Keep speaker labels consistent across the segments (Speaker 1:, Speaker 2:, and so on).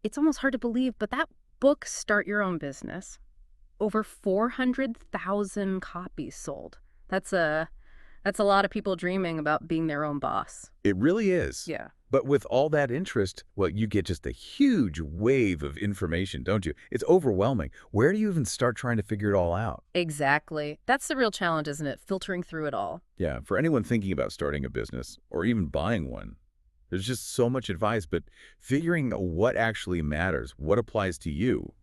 Speaker 1: It's almost hard to believe, but that book, Start Your Own Business, over 400,000 copies sold. That's a that's a lot of people dreaming about being their own boss.
Speaker 2: It really is.
Speaker 1: Yeah.
Speaker 2: But with all that interest, well, you get just a huge wave of information, don't you? It's overwhelming. Where do you even start trying to figure it all out?
Speaker 1: Exactly. That's the real challenge, isn't it? Filtering through it all.
Speaker 2: Yeah, for anyone thinking about starting a business or even buying one, there's just so much advice, but figuring out what actually matters, what applies to you,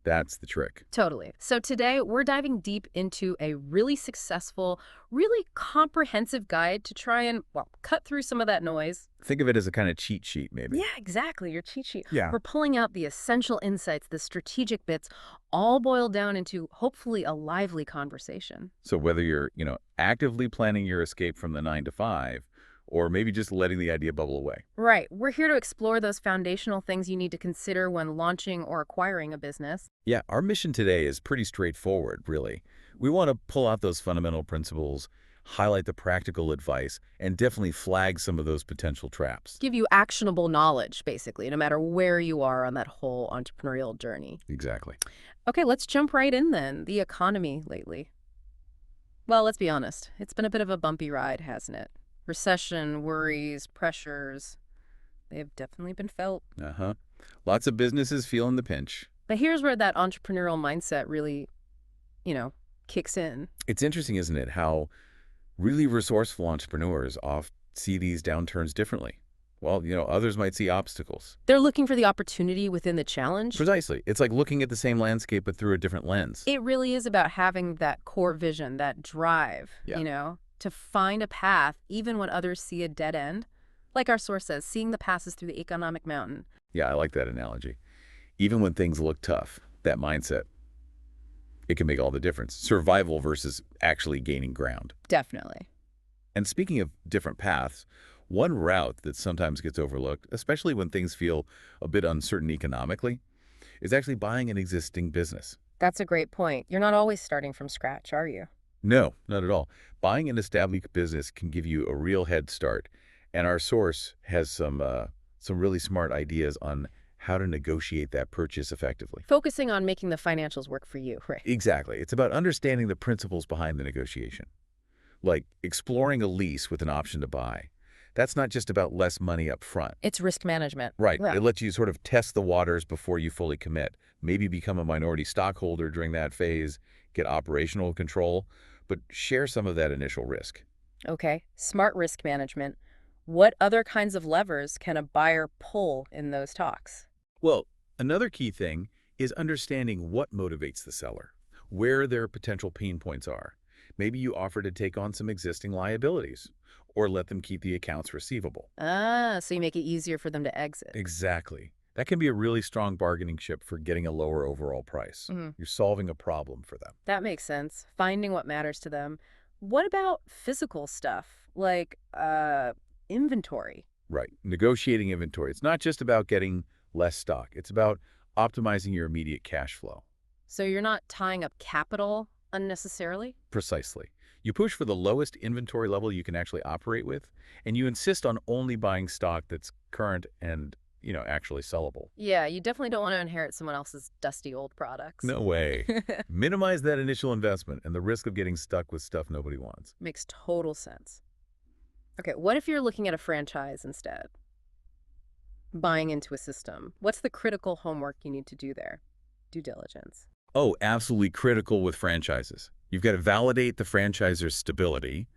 Speaker 2: that's the trick.
Speaker 1: Totally. So today we're diving deep into a really successful, really comprehensive guide to try and, well, cut through some of that noise.
Speaker 2: Think of it as a kind of cheat sheet, maybe.
Speaker 1: Yeah, exactly. Your cheat sheet.
Speaker 2: Yeah.
Speaker 1: We're pulling out the essential insights, the strategic bits, all boiled down into hopefully a lively conversation.
Speaker 2: So whether you're, actively planning your escape from the 9 to 5, or maybe just letting the idea bubble away.
Speaker 1: Right. We're here to explore those foundational things you need to consider when launching or acquiring a business.
Speaker 2: Yeah, our mission today is pretty straightforward, really. We want to pull out those fundamental principles, highlight the practical advice, and definitely flag some of those potential traps.
Speaker 1: Give you actionable knowledge, basically, no matter where you are on that whole entrepreneurial journey.
Speaker 2: Exactly.
Speaker 1: Okay, let's jump right in then. The economy lately. Well, let's be honest. It's been a bit of a bumpy ride, hasn't it? Recession, worries, pressures, they've definitely been felt.
Speaker 2: Uh-huh. Lots of businesses feeling the pinch.
Speaker 1: But here's where that entrepreneurial mindset really, kicks in.
Speaker 2: It's interesting, isn't it, how really resourceful entrepreneurs often see these downturns differently. Well, others might see obstacles.
Speaker 1: They're looking for the opportunity within the challenge.
Speaker 2: Precisely. It's like looking at the same landscape but through a different lens.
Speaker 1: It really is about having that core vision, that drive,
Speaker 2: Yeah.
Speaker 1: to find a path even when others see a dead end. Like our source says, seeing the passes through the economic mountain.
Speaker 2: Yeah, I like that analogy. Even when things look tough, that mindset, it can make all the difference. Survival versus actually gaining ground.
Speaker 1: Definitely.
Speaker 2: And speaking of different paths, one route that sometimes gets overlooked, especially when things feel a bit uncertain economically, is actually buying an existing business.
Speaker 1: That's a great point. You're not always starting from scratch, are you?
Speaker 2: No, not at all. Buying an established business can give you a real head start. And our source has some really smart ideas on how to negotiate that purchase effectively.
Speaker 1: Focusing on making the financials work for you, right?
Speaker 2: Exactly. It's about understanding the principles behind the negotiation. Like exploring a lease with an option to buy. That's not just about less money up front.
Speaker 1: It's risk management.
Speaker 2: Right.
Speaker 1: Yeah.
Speaker 2: It lets you sort of test the waters before you fully commit. Maybe become a minority stockholder during that phase, get operational control, but share some of that initial risk.
Speaker 1: Okay, smart risk management. What other kinds of levers can a buyer pull in those talks?
Speaker 2: Well, another key thing is understanding what motivates the seller, where their potential pain points are. Maybe you offer to take on some existing liabilities or let them keep the accounts receivable.
Speaker 1: Ah, so you make it easier for them to exit.
Speaker 2: Exactly. That can be a really strong bargaining chip for getting a lower overall price.
Speaker 1: Mhm.
Speaker 2: You're solving a problem for them.
Speaker 1: That makes sense. Finding what matters to them. What about physical stuff, like inventory?
Speaker 2: Right. Negotiating inventory. It's not just about getting less stock. It's about optimizing your immediate cash flow.
Speaker 1: So you're not tying up capital unnecessarily?
Speaker 2: Precisely. You push for the lowest inventory level you can actually operate with, and you insist on only buying stock that's current and, actually sellable.
Speaker 1: Yeah, you definitely don't want to inherit someone else's dusty old products.
Speaker 2: No way. Minimize that initial investment and the risk of getting stuck with stuff nobody wants.
Speaker 1: Makes total sense. Okay, what if you're looking at a franchise instead? Buying into a system. What's the critical homework you need to do there? Due diligence.
Speaker 2: Oh, absolutely critical with franchises. You've got to validate the franchisor's stability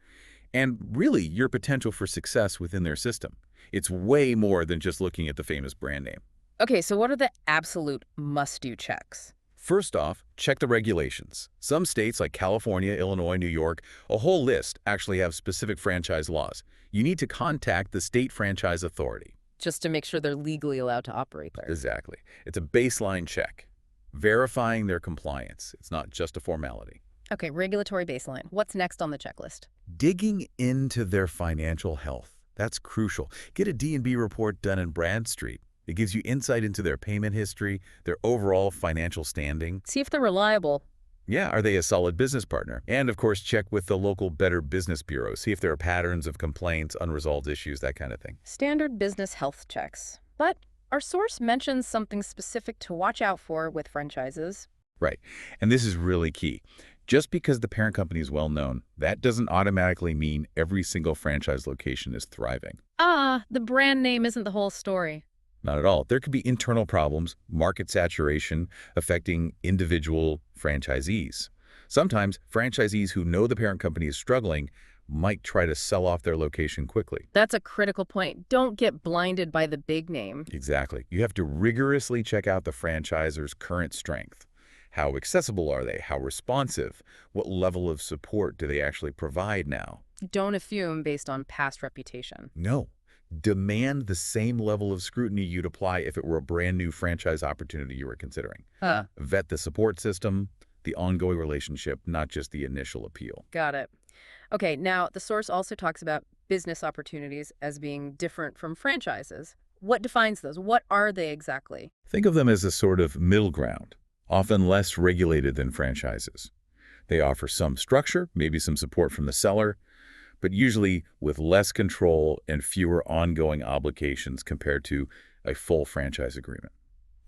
Speaker 2: and really your potential for success within their system. It's way more than just looking at the famous brand name.
Speaker 1: Okay, so what are the absolute must-do checks?
Speaker 2: First off, check the regulations. Some states like California, Illinois, New York, a whole list actually have specific franchise laws. You need to contact the state franchise authority.
Speaker 1: Just to make sure they're legally allowed to operate there.
Speaker 2: Exactly. It's a baseline check, verifying their compliance. It's not just a formality.
Speaker 1: Okay, regulatory baseline. What's next on the checklist?
Speaker 2: Digging into their financial health. That's crucial. Get a D&B report done in Bradstreet. It gives you insight into their payment history, their overall financial standing.
Speaker 1: See if they're reliable.
Speaker 2: Yeah, are they a solid business partner? And of course, check with the local Better Business Bureau. See if there are patterns of complaints, unresolved issues, that kind of thing.
Speaker 1: Standard business health checks. But Our source mentions something specific to watch out for with franchises.
Speaker 2: Right. And this is really key. Just because the parent company is well known, that doesn't automatically mean every single franchise location is thriving.
Speaker 1: Ah, the brand name isn't the whole story.
Speaker 2: Not at all. There could be internal problems, market saturation, affecting individual franchisees. Sometimes franchisees who know the parent company is struggling might try to sell off their location quickly.
Speaker 1: That's a critical point. Don't get blinded by the big name.
Speaker 2: Exactly. You have to rigorously check out the franchisor's current strength. How accessible are they? How responsive? What level of support do they actually provide now?
Speaker 1: Don't assume based on past reputation.
Speaker 2: No. Demand the same level of scrutiny you'd apply if it were a brand new franchise opportunity you were considering. Vet the support system, the ongoing relationship, not just the initial appeal.
Speaker 1: Got it. Okay, now the source also talks about business opportunities as being different from franchises. What defines those? What are they exactly?
Speaker 2: Think of them as a sort of middle ground, often less regulated than franchises. They offer some structure, maybe some support from the seller, but usually with less control and fewer ongoing obligations compared to a full franchise agreement.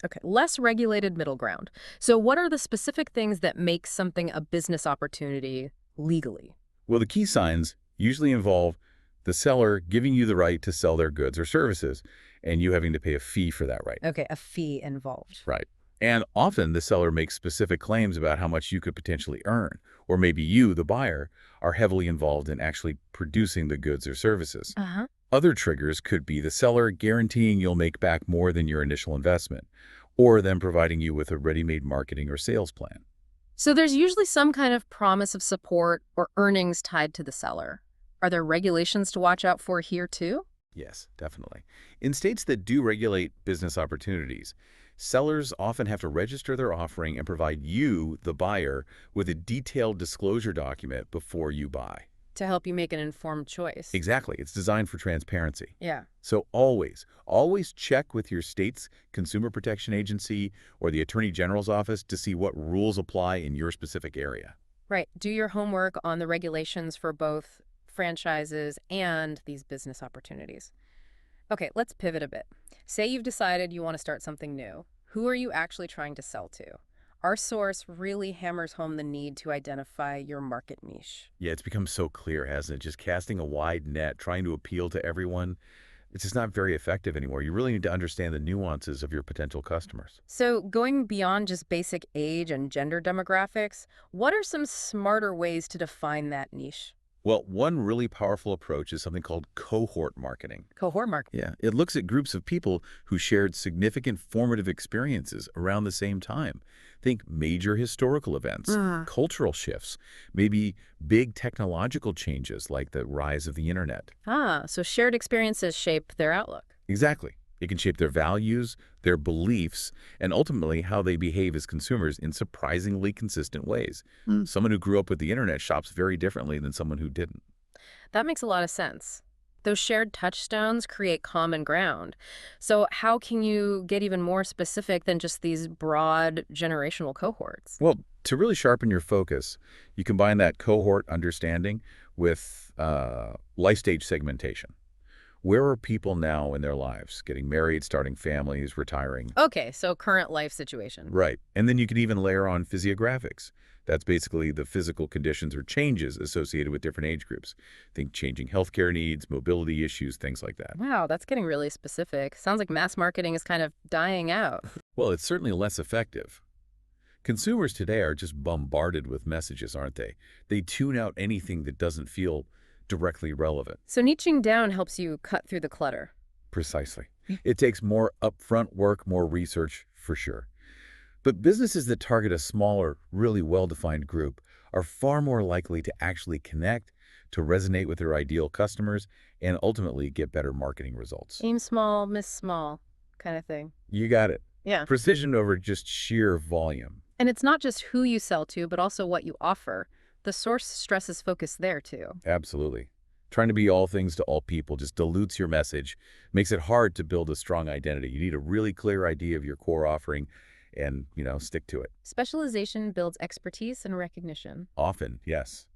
Speaker 1: Okay, less regulated middle ground. So what are the specific things that make something a business opportunity legally?
Speaker 2: Well, the key signs usually involve the seller giving you the right to sell their goods or services, and you having to pay a fee for that right.
Speaker 1: Okay, a fee involved.
Speaker 2: Right. And often the seller makes specific claims about how much you could potentially earn, or maybe you, the buyer, are heavily involved in actually producing the goods or services.
Speaker 1: Uh-huh.
Speaker 2: Other triggers could be the seller guaranteeing you'll make back more than your initial investment, or them providing you with a ready-made marketing or sales plan.
Speaker 1: So there's usually some kind of promise of support or earnings tied to the seller. Are there regulations to watch out for here too?
Speaker 2: Yes, definitely. In states that do regulate business opportunities, sellers often have to register their offering and provide you, the buyer, with a detailed disclosure document before you buy.
Speaker 1: To help you make an informed choice.
Speaker 2: Exactly. It's designed for transparency.
Speaker 1: Yeah.
Speaker 2: So always check with your state's consumer protection agency or the attorney general's office to see what rules apply in your specific area.
Speaker 1: Right. Do your homework on the regulations for both franchises and these business opportunities. Okay, let's pivot a bit. Say you've decided you want to start something new. Who are you actually trying to sell to? Our source really hammers home the need to identify your market niche.
Speaker 2: Yeah, it's become so clear, hasn't it? Just casting a wide net, trying to appeal to everyone, it's just not very effective anymore. You really need to understand the nuances of your potential customers.
Speaker 1: So, going beyond just basic age and gender demographics, what are some smarter ways to define that niche?
Speaker 2: Well, one really powerful approach is something called cohort marketing.
Speaker 1: Cohort market.
Speaker 2: Yeah, it looks at groups of people who shared significant formative experiences around the same time. Think major historical events, cultural shifts, maybe big technological changes like the rise of the internet.
Speaker 1: Ah, so shared experiences shape their outlook.
Speaker 2: Exactly. It can shape their values, their beliefs, and ultimately how they behave as consumers in surprisingly consistent ways. Someone who grew up with the internet shops very differently than someone who didn't.
Speaker 1: That makes a lot of sense. Those shared touchstones create common ground. So how can you get even more specific than just these broad generational cohorts?
Speaker 2: Well, to really sharpen your focus, you combine that cohort understanding with life stage segmentation. Where are people now in their lives? Getting married, starting families, retiring.
Speaker 1: Okay, so current life situation.
Speaker 2: Right. And then you can even layer on physiographics. That's basically the physical conditions or changes associated with different age groups. Think changing healthcare needs, mobility issues, things like that.
Speaker 1: Wow, that's getting really specific. Sounds like mass marketing is kind of dying out.
Speaker 2: Well, it's certainly less effective. Consumers today are just bombarded with messages, aren't they? They tune out anything that doesn't feel directly relevant.
Speaker 1: So niching down helps you cut through the clutter.
Speaker 2: Precisely. It takes more upfront work, more research, for sure. But businesses that target a smaller, really well-defined group are far more likely to actually connect, to resonate with their ideal customers, and ultimately get better marketing results.
Speaker 1: Aim small, miss small kind of thing.
Speaker 2: You got it.
Speaker 1: Yeah.
Speaker 2: Precision over just sheer volume.
Speaker 1: And it's not just who you sell to, but also what you offer. The source stresses focus there, too.
Speaker 2: Absolutely. Trying to be all things to all people just dilutes your message, makes it hard to build a strong identity. You need a really clear idea of your core offering and, stick to it.
Speaker 1: Specialization builds expertise and recognition.
Speaker 2: Often, yes.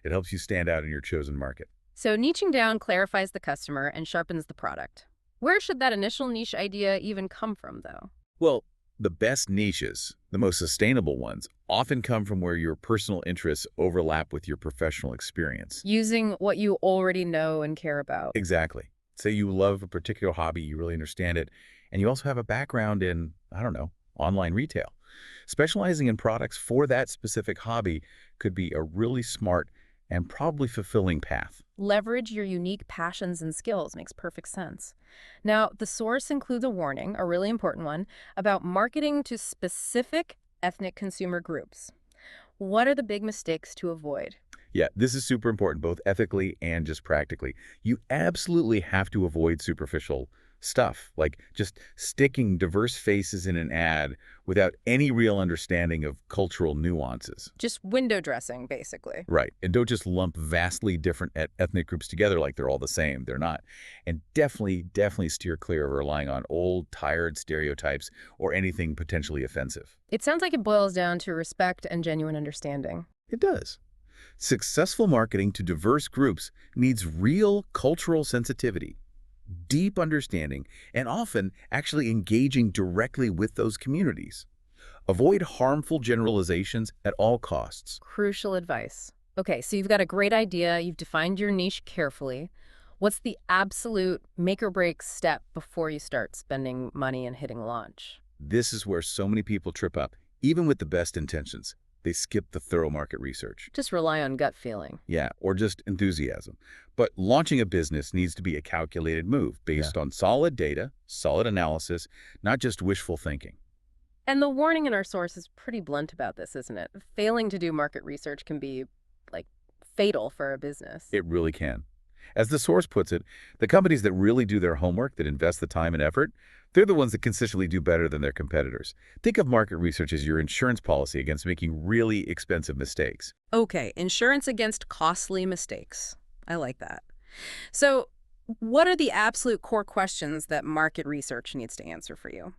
Speaker 2: It helps you stand out in your chosen market.
Speaker 1: So niching down clarifies the customer and sharpens the product. Where should that initial niche idea even come from, though?
Speaker 2: Well, the best niches, the most sustainable ones, often come from where your personal interests overlap with your professional experience.
Speaker 1: Using what you already know and care about.
Speaker 2: Exactly. Say you love a particular hobby, you really understand it, and you also have a background in, I don't know, online retail. Specializing in products for that specific hobby could be a really smart and probably fulfilling path.
Speaker 1: Leverage your unique passions and skills makes perfect sense. Now, the source includes a warning, a really important one, about marketing to specific ethnic consumer groups. What are the big mistakes to avoid?
Speaker 2: Yeah, this is super important, both ethically and just practically. You absolutely have to avoid superficial stuff, like just sticking diverse faces in an ad without any real understanding of cultural nuances.
Speaker 1: Just window dressing, basically.
Speaker 2: Right. And don't just lump vastly different ethnic groups together like they're all the same. They're not. And definitely steer clear of relying on old, tired stereotypes or anything potentially offensive.
Speaker 1: It sounds like it boils down to respect and genuine understanding.
Speaker 2: It does. Successful marketing to diverse groups needs real cultural sensitivity, deep understanding, and often actually engaging directly with those communities. Avoid harmful generalizations at all costs.
Speaker 1: Crucial advice. Okay, so you've got a great idea, you've defined your niche carefully. What's the absolute make or break step before you start spending money and hitting launch?
Speaker 2: This is where so many people trip up, even with the best intentions. They skip the thorough market research.
Speaker 1: Just rely on gut feeling.
Speaker 2: Yeah, or just enthusiasm. But launching a business needs to be a calculated move based on solid data, solid analysis, not just wishful thinking.
Speaker 1: And the warning in our source is pretty blunt about this, isn't it? Failing to do market research can be, like, fatal for a business.
Speaker 2: It really can. As the source puts it, the companies that really do their homework, that invest the time and effort, they're the ones that consistently do better than their competitors. Think of market research as your insurance policy against making really expensive mistakes.
Speaker 1: Okay, insurance against costly mistakes. I like that. So, what are the absolute core questions that market research needs to answer for you?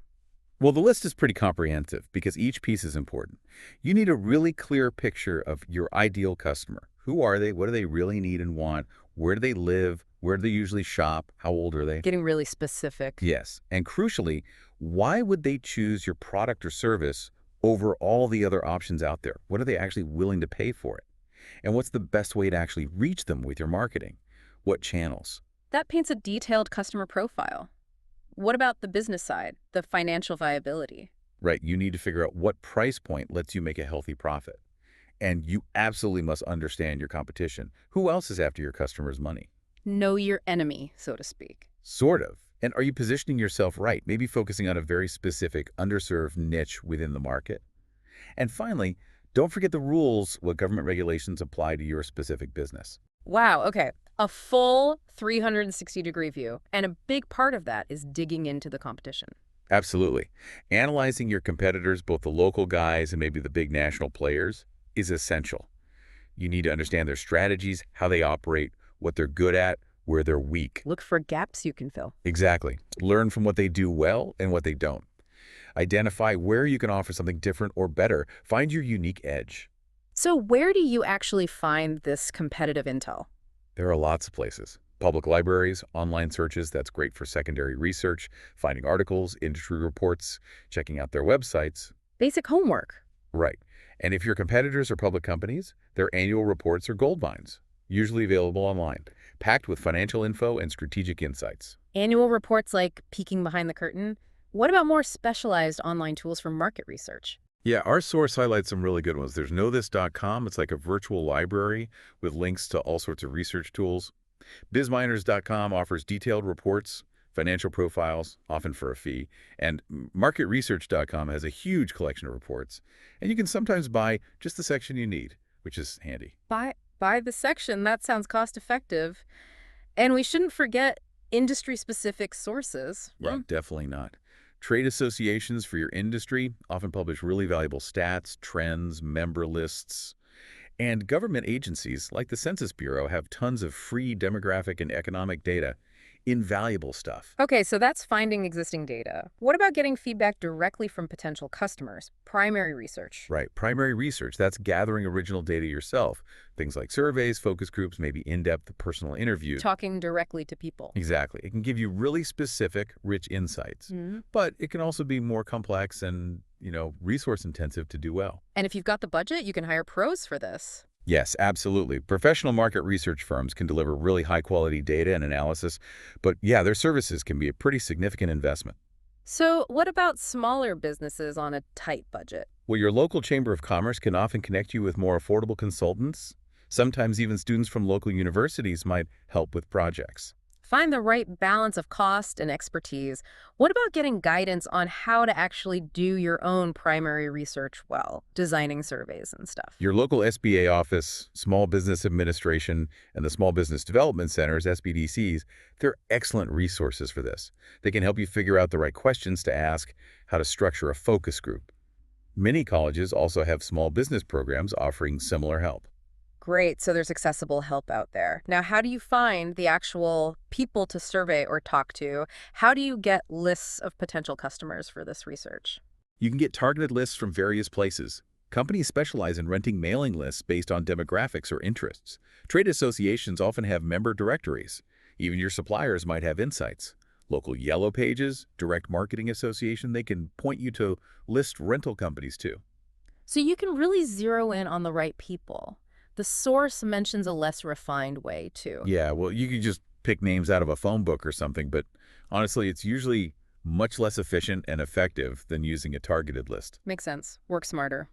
Speaker 2: Well, the list is pretty comprehensive because each piece is important. You need a really clear picture of your ideal customer. Who are they? What do they really need and want? Where do they live? Where do they usually shop? How old are they?
Speaker 1: Getting really specific.
Speaker 2: Yes. And crucially, why would they choose your product or service over all the other options out there? What are they actually willing to pay for it? And what's the best way to actually reach them with your marketing? What channels?
Speaker 1: That paints a detailed customer profile. What about the business side, the financial viability?
Speaker 2: Right. You need to figure out what price point lets you make a healthy profit. And you absolutely must understand your competition. Who else is after your customers' money?
Speaker 1: Know your enemy, so to speak.
Speaker 2: Sort of. And are you positioning yourself right? Maybe focusing on a very specific, underserved niche within the market. And finally, don't forget the rules, what government regulations apply to your specific business.
Speaker 1: Wow, okay. A full 360-degree view. And a big part of that is digging into the competition.
Speaker 2: Absolutely. Analyzing your competitors, both the local guys and maybe the big national players, is essential. You need to understand their strategies, how they operate, what they're good at, where they're weak.
Speaker 1: Look for gaps you can fill.
Speaker 2: Exactly. Learn from what they do well and what they don't. Identify where you can offer something different or better. Find your unique edge.
Speaker 1: So where do you actually find this competitive intel?
Speaker 2: There are lots of places. Public libraries, online searches, that's great for secondary research, finding articles, industry reports, checking out their websites.
Speaker 1: Basic homework.
Speaker 2: Right. And if your competitors are public companies, their annual reports are gold mines, usually available online, packed with financial info and strategic insights.
Speaker 1: Annual reports like peeking behind the curtain. What about more specialized online tools for market research?
Speaker 2: Yeah, our source highlights some really good ones. There's knowthis.com. It's like a virtual library with links to all sorts of research tools. bizminers.com offers detailed reports, financial profiles, often for a fee. And marketresearch.com has a huge collection of reports. And you can sometimes buy just the section you need, which is handy.
Speaker 1: Buy the section. That sounds cost effective. And we shouldn't forget industry-specific sources.
Speaker 2: Yeah, definitely not. Trade associations for your industry often publish really valuable stats, trends, member lists. And government agencies like the Census Bureau have tons of free demographic and economic data. Invaluable stuff.
Speaker 1: Okay, so that's finding existing data. What about getting feedback directly from potential customers? Primary research.
Speaker 2: Right. Primary research, that's gathering original data yourself. Things like surveys, focus groups, maybe in-depth personal interviews.
Speaker 1: Talking directly to people.
Speaker 2: Exactly. It can give you really specific, rich insights.
Speaker 1: Mhm.
Speaker 2: But it can also be more complex and, resource intensive to do well.
Speaker 1: And if you've got the budget, you can hire pros for this.
Speaker 2: Yes, absolutely. Professional market research firms can deliver really high-quality data and analysis, but yeah, their services can be a pretty significant investment.
Speaker 1: So, what about smaller businesses on a tight budget?
Speaker 2: Well, your local chamber of commerce can often connect you with more affordable consultants. Sometimes even students from local universities might help with projects.
Speaker 1: Find the right balance of cost and expertise. What about getting guidance on how to actually do your own primary research well, designing surveys and stuff?
Speaker 2: Your local SBA office, Small Business Administration, and the Small Business Development Centers, SBDCs, they're excellent resources for this. They can help you figure out the right questions to ask, how to structure a focus group. Many colleges also have small business programs offering similar help.
Speaker 1: Great, so there's accessible help out there. Now, how do you find the actual people to survey or talk to? How do you get lists of potential customers for this research?
Speaker 2: You can get targeted lists from various places. Companies specialize in renting mailing lists based on demographics or interests. Trade associations often have member directories. Even your suppliers might have insights. Local yellow pages, direct marketing association, they can point you to list rental companies too.
Speaker 1: So you can really zero in on the right people. The source mentions a less refined way, too.
Speaker 2: Yeah, well, you could just pick names out of a phone book or something, but honestly, it's usually much less efficient and effective than using a targeted list.
Speaker 1: Makes sense. Work smarter.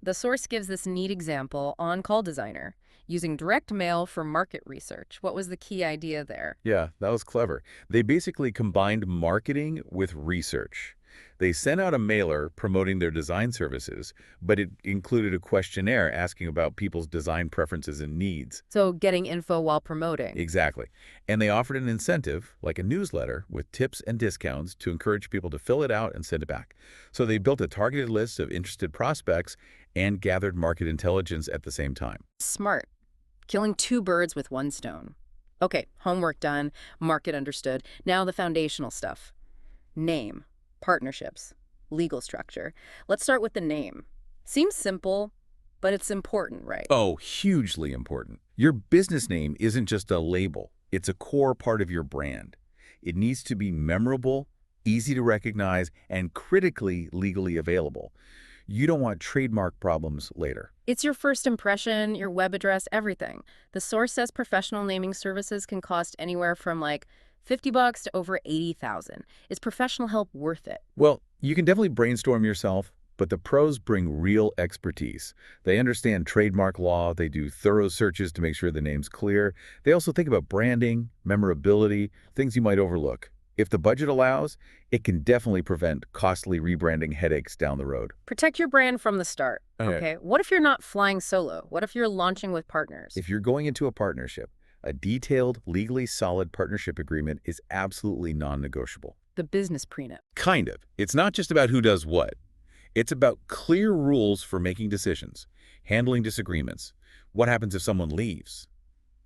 Speaker 1: The source gives this neat example on Call Designer, using direct mail for market research. What was the key idea there?
Speaker 2: Yeah, that was clever. They basically combined marketing with research. They sent out a mailer promoting their design services, but it included a questionnaire asking about people's design preferences and needs.
Speaker 1: So getting info while promoting.
Speaker 2: Exactly. And they offered an incentive, like a newsletter, with tips and discounts to encourage people to fill it out and send it back. So they built a targeted list of interested prospects and gathered market intelligence at the same time.
Speaker 1: Smart. Killing two birds with one stone. Okay, homework done, market understood. Now the foundational stuff. Name, partnerships, legal structure. Let's start with the name. Seems simple, but it's important, right?
Speaker 2: Oh, hugely important. Your business name isn't just a label. It's a core part of your brand. It needs to be memorable, easy to recognize, and critically legally available. You don't want trademark problems later.
Speaker 1: It's your first impression, your web address, everything. The source says professional naming services can cost anywhere from like $50 to over 80,000. Is professional help worth it?
Speaker 2: Well, you can definitely brainstorm yourself, but the pros bring real expertise. They understand trademark law, they do thorough searches to make sure the name's clear. They also think about branding, memorability, things you might overlook. If the budget allows, it can definitely prevent costly rebranding headaches down the road.
Speaker 1: Protect your brand from the start.
Speaker 2: Okay.
Speaker 1: Okay, what if you're not flying solo? What if you're launching with partners?
Speaker 2: If you're going into a partnership, a detailed, legally solid partnership agreement is absolutely non-negotiable.
Speaker 1: The business prenup.
Speaker 2: Kind of. It's not just about who does what. It's about clear rules for making decisions, handling disagreements, what happens if someone leaves.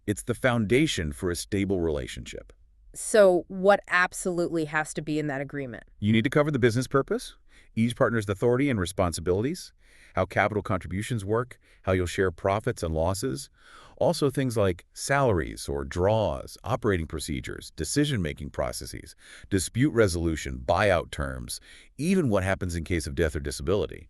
Speaker 2: It's the foundation for a stable relationship.
Speaker 1: So what absolutely has to be in that agreement?
Speaker 2: You need to cover the business purpose, each partner's authority and responsibilities, how capital contributions work, how you'll share profits and losses. Also things like salaries or draws, operating procedures, decision-making processes, dispute resolution, buyout terms, even what happens in case of death or disability.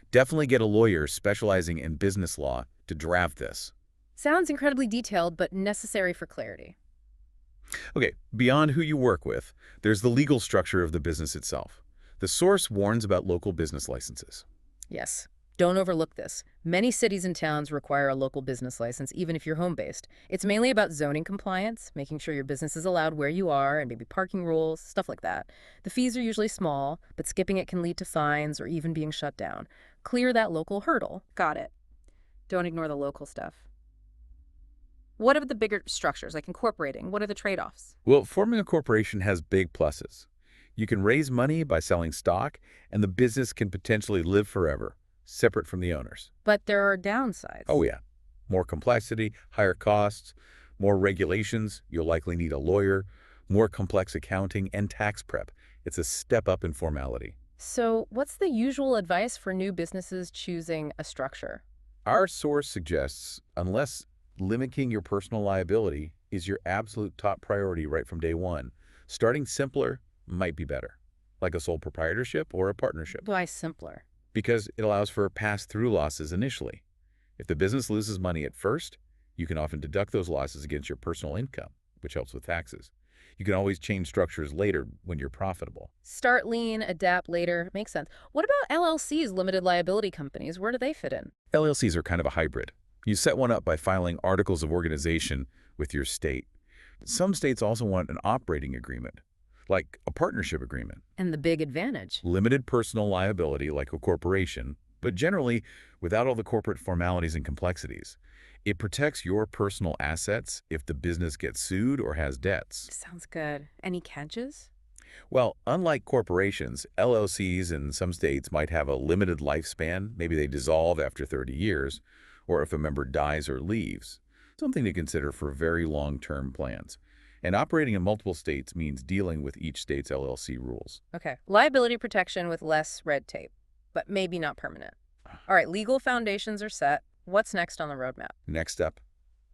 Speaker 2: Definitely get a lawyer specializing in business law to draft this.
Speaker 1: Sounds incredibly detailed, but necessary for clarity.
Speaker 2: Okay, beyond who you work with, there's the legal structure of the business itself. The source warns about local business licenses.
Speaker 1: Yes. Don't overlook this. Many cities and towns require a local business license, even if you're home-based. It's mainly about zoning compliance, making sure your business is allowed where you are, and maybe parking rules, stuff like that. The fees are usually small, but skipping it can lead to fines or even being shut down. Clear that local hurdle. Got it. Don't ignore the local stuff. What are the bigger structures, like incorporating? What are the trade-offs?
Speaker 2: Well, forming a corporation has big pluses. You can raise money by selling stock, and the business can potentially live forever, separate from the owners.
Speaker 1: But there are downsides.
Speaker 2: Oh yeah, more complexity, higher costs, more regulations, you'll likely need a lawyer, more complex accounting, and tax prep. It's a step up in formality.
Speaker 1: So, what's the usual advice for new businesses choosing a structure?
Speaker 2: Our source suggests, unless limiting your personal liability is your absolute top priority right from day one, starting simpler might be better, like a sole proprietorship or a partnership,
Speaker 1: Why simpler?
Speaker 2: because it allows for pass-through losses initially. If the business loses money at first, you can often deduct those losses against your personal income, which helps with taxes. You can always change structures later when you're profitable.
Speaker 1: Start lean, adapt later. Makes sense. What about LLCs, limited liability companies? Where do they fit in?
Speaker 2: LLCs are kind of a hybrid. You set one up by filing articles of organization with your state. Some states also want an operating agreement, like a partnership agreement.
Speaker 1: And the big advantage.
Speaker 2: Limited personal liability like a corporation, but generally without all the corporate formalities and complexities. It protects your personal assets if the business gets sued or has debts.
Speaker 1: Sounds good. Any catches?
Speaker 2: Well, unlike corporations, LLCs in some states might have a limited lifespan. Maybe they dissolve after 30 years, or if a member dies or leaves. Something to consider for very long-term plans. And operating in multiple states means dealing with each state's LLC rules.
Speaker 1: Okay. Liability protection with less red tape, but maybe not permanent. All right, legal foundations are set. What's next on the roadmap?
Speaker 2: Next up,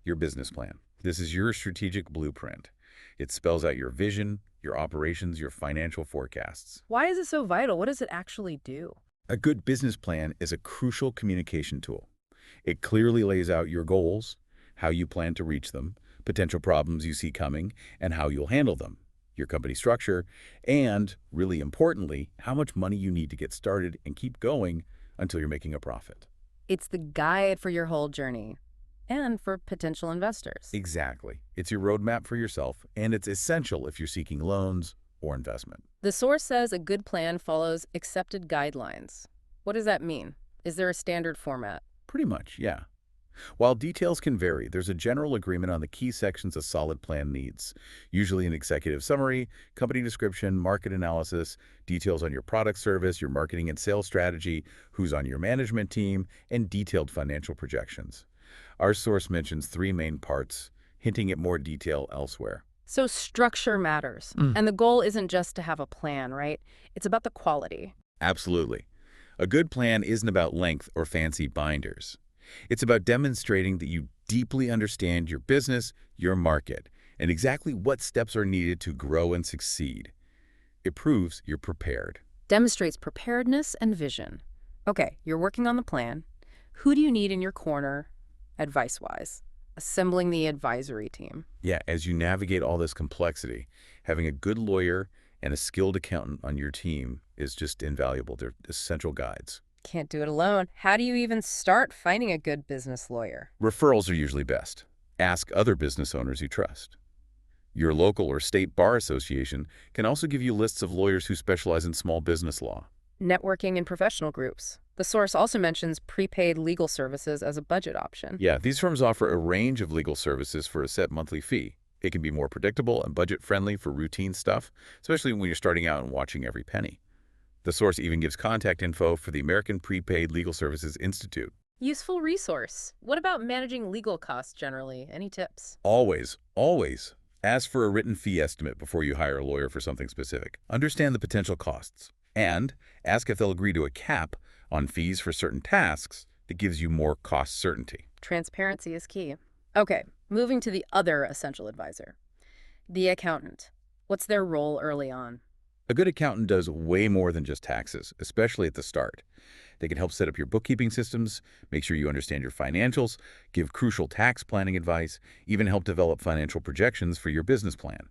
Speaker 2: your business plan. This is your strategic blueprint. It spells out your vision, your operations, your financial forecasts.
Speaker 1: Why is it so vital? What does it actually do?
Speaker 2: A good business plan is a crucial communication tool. It clearly lays out your goals, how you plan to reach them, potential problems you see coming, and how you'll handle them, your company structure, and, really importantly, how much money you need to get started and keep going until you're making a profit.
Speaker 1: It's the guide for your whole journey and for potential investors.
Speaker 2: Exactly. It's your roadmap for yourself, and it's essential if you're seeking loans or investment.
Speaker 1: The source says a good plan follows accepted guidelines. What does that mean? Is there a standard format?
Speaker 2: Pretty much, yeah. While details can vary, there's a general agreement on the key sections a solid plan needs. Usually an executive summary, company description, market analysis, details on your product service, your marketing and sales strategy, who's on your management team, and detailed financial projections. Our source mentions three main parts, hinting at more detail elsewhere.
Speaker 1: So structure matters. And the goal isn't just to have a plan, right? It's about the quality.
Speaker 2: Absolutely. A good plan isn't about length or fancy binders. It's about demonstrating that you deeply understand your business, your market, and exactly what steps are needed to grow and succeed. It proves you're prepared.
Speaker 1: Demonstrates preparedness and vision. Okay, you're working on the plan. Who do you need in your corner, advice-wise? Assembling the advisory team.
Speaker 2: Yeah, as you navigate all this complexity, having a good lawyer and a skilled accountant on your team is just invaluable. They're essential guides.
Speaker 1: Can't do it alone. How do you even start finding a good business lawyer?
Speaker 2: Referrals are usually best. Ask other business owners you trust. Your local or state bar association can also give you lists of lawyers who specialize in small business law.
Speaker 1: Networking and professional groups. The source also mentions prepaid legal services as a budget option.
Speaker 2: Yeah, these firms offer a range of legal services for a set monthly fee. It can be more predictable and budget-friendly for routine stuff, especially when you're starting out and watching every penny. The source even gives contact info for the American Prepaid Legal Services Institute.
Speaker 1: Useful resource. What about managing legal costs generally? Any tips?
Speaker 2: Always, always ask for a written fee estimate before you hire a lawyer for something specific. Understand the potential costs. And ask if they'll agree to a cap on fees for certain tasks that gives you more cost certainty.
Speaker 1: Transparency is key. Okay, moving to the other essential advisor. The accountant. What's their role early on?
Speaker 2: A good accountant does way more than just taxes, especially at the start. They can help set up your bookkeeping systems, make sure you understand your financials, give crucial tax planning advice, even help develop financial projections for your business plan.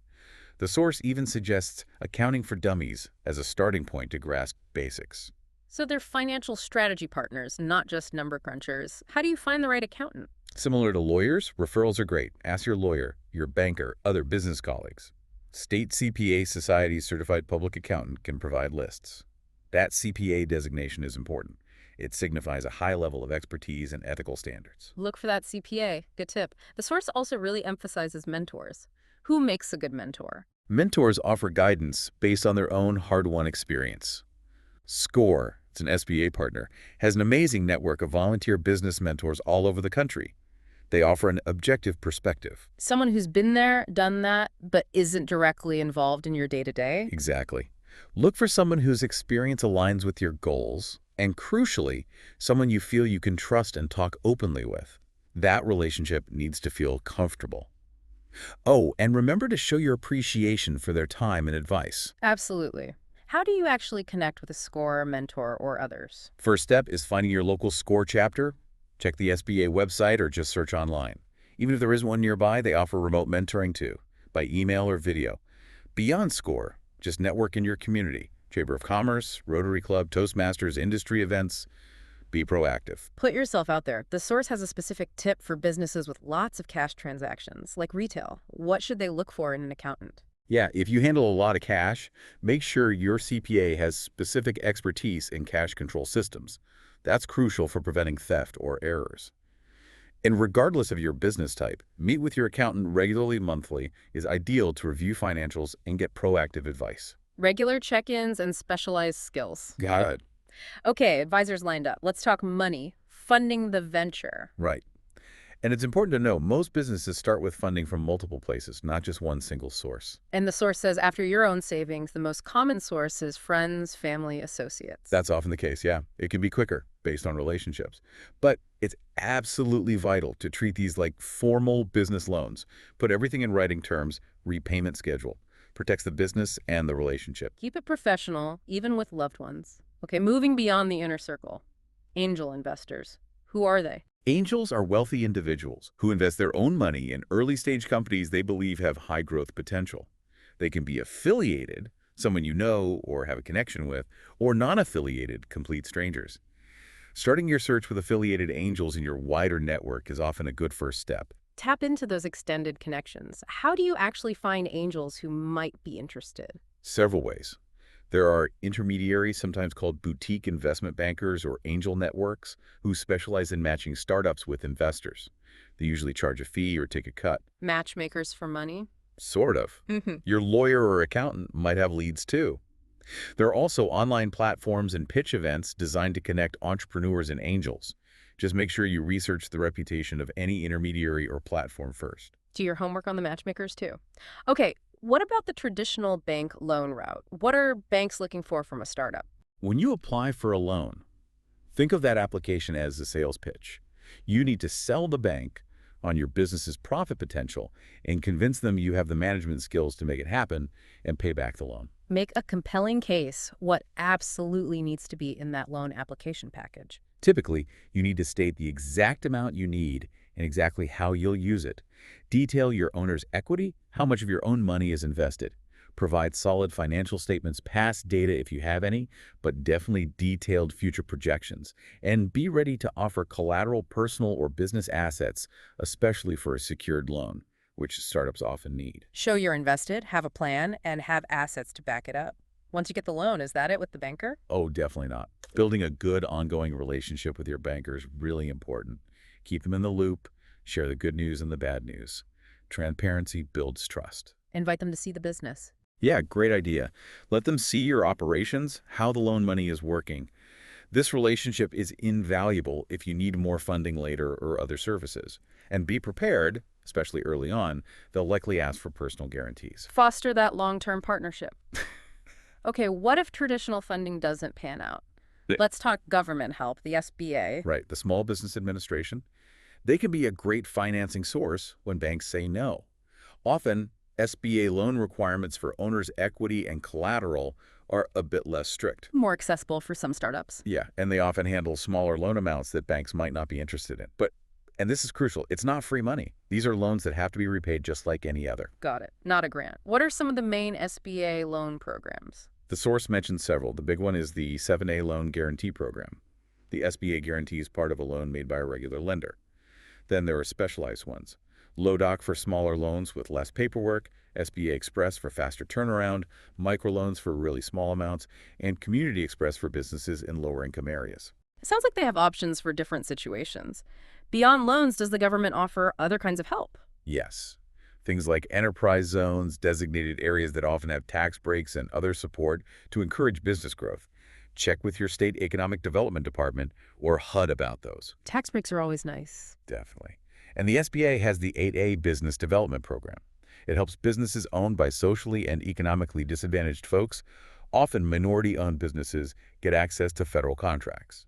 Speaker 2: The source even suggests accounting for dummies as a starting point to grasp basics.
Speaker 1: So they're financial strategy partners, not just number crunchers. How do you find the right accountant?
Speaker 2: Similar to lawyers, referrals are great. Ask your lawyer, your banker, other business colleagues. State CPA Society's certified public accountant can provide lists. That CPA designation is important. It signifies a high level of expertise and ethical standards.
Speaker 1: Look for that CPA. Good tip. The source also really emphasizes mentors. Who makes a good mentor?
Speaker 2: Mentors offer guidance based on their own hard-won experience. SCORE, it's an SBA partner, has an amazing network of volunteer business mentors all over the country. They offer an objective perspective.
Speaker 1: Someone who's been there, done that, but isn't directly involved in your day-to-day?
Speaker 2: Exactly. Look for someone whose experience aligns with your goals, and crucially, someone you feel you can trust and talk openly with. That relationship needs to feel comfortable. Oh, and remember to show your appreciation for their time and advice.
Speaker 1: Absolutely. How do you actually connect with a scorer, mentor, or others?
Speaker 2: First step is finding your local SCORE chapter. Check the SBA website or just search online. Even if there isn't one nearby, they offer remote mentoring too, by email or video. Beyond SCORE, just network in your community. Chamber of Commerce, Rotary Club, Toastmasters, industry events. Be proactive.
Speaker 1: Put yourself out there. The source has a specific tip for businesses with lots of cash transactions, like retail. What should they look for in an accountant?
Speaker 2: Yeah, if you handle a lot of cash, make sure your CPA has specific expertise in cash control systems. That's crucial for preventing theft or errors. And regardless of your business type, meet with your accountant regularly monthly is ideal to review financials and get proactive advice.
Speaker 1: Regular check-ins and specialized skills.
Speaker 2: Got it.
Speaker 1: Okay, advisors lined up. Let's talk money. Funding the venture.
Speaker 2: Right. And it's important to know most businesses start with funding from multiple places, not just one single source.
Speaker 1: And the source says after your own savings, the most common source is friends, family, associates.
Speaker 2: That's often the case, yeah. It can be quicker based on relationships. But it's absolutely vital to treat these like formal business loans. Put everything in writing terms, repayment schedule. Protects the business and the relationship.
Speaker 1: Keep it professional, even with loved ones. Okay, moving beyond the inner circle. Angel investors. Who are they?
Speaker 2: Angels are wealthy individuals who invest their own money in early-stage companies they believe have high growth potential. They can be affiliated, someone you know or have a connection with, or non-affiliated, complete strangers. Starting your search with affiliated angels in your wider network is often a good first step.
Speaker 1: Tap into those extended connections. How do you actually find angels who might be interested?
Speaker 2: Several ways. There are intermediaries, sometimes called boutique investment bankers or angel networks, who specialize in matching startups with investors. They usually charge a fee or take a cut.
Speaker 1: Matchmakers for money?
Speaker 2: Sort of. Your lawyer or accountant might have leads too. There are also online platforms and pitch events designed to connect entrepreneurs and angels. Just make sure you research the reputation of any intermediary or platform first.
Speaker 1: Do your homework on the matchmakers too. Okay, what about the traditional bank loan route? What are banks looking for from a startup?
Speaker 2: When you apply for a loan, think of that application as a sales pitch. You need to sell the bank on your business's profit potential and convince them you have the management skills to make it happen and pay back the loan.
Speaker 1: Make a compelling case what absolutely needs to be in that loan application package.
Speaker 2: Typically, you need to state the exact amount you need and exactly how you'll use it. Detail your owner's equity, how much of your own money is invested. Provide solid financial statements, past data if you have any, but definitely detailed future projections. And be ready to offer collateral personal or business assets, especially for a secured loan, which startups often need.
Speaker 1: Show you're invested, have a plan, and have assets to back it up. Once you get the loan, is that it with the banker?
Speaker 2: Oh, definitely not. Building a good ongoing relationship with your banker is really important. Keep them in the loop, share the good news and the bad news. Transparency builds trust.
Speaker 1: Invite them to see the business.
Speaker 2: Yeah, great idea. Let them see your operations, how the loan money is working. This relationship is invaluable if you need more funding later or other services. And be prepared, especially early on, they'll likely ask for personal guarantees.
Speaker 1: Foster that long-term partnership. Okay, what if traditional funding doesn't pan out? Let's talk government help, the SBA.
Speaker 2: Right, the Small Business Administration. They can be a great financing source when banks say no. Often, SBA loan requirements for owners' equity and collateral are a bit less strict.
Speaker 1: More accessible for some startups.
Speaker 2: Yeah, and they often handle smaller loan amounts that banks might not be interested in. And this is crucial, it's not free money. These are loans that have to be repaid just like any other.
Speaker 1: Got it. Not a grant. What are some of the main SBA loan programs?
Speaker 2: The source mentions several. The big one is the 7A Loan Guarantee Program. The SBA guarantees part of a loan made by a regular lender. Then there are specialized ones. LODOC for smaller loans with less paperwork, SBA Express for faster turnaround, microloans for really small amounts, and Community Express for businesses in lower-income areas.
Speaker 1: It sounds like they have options for different situations. Beyond loans, does the government offer other kinds of help?
Speaker 2: Yes. Things like enterprise zones, designated areas that often have tax breaks and other support to encourage business growth. Check with your state economic development department or HUD about those.
Speaker 1: Tax breaks are always nice.
Speaker 2: Definitely. And the SBA has the 8A Business Development Program. It helps businesses owned by socially and economically disadvantaged folks, often minority-owned businesses, get access to federal contracts.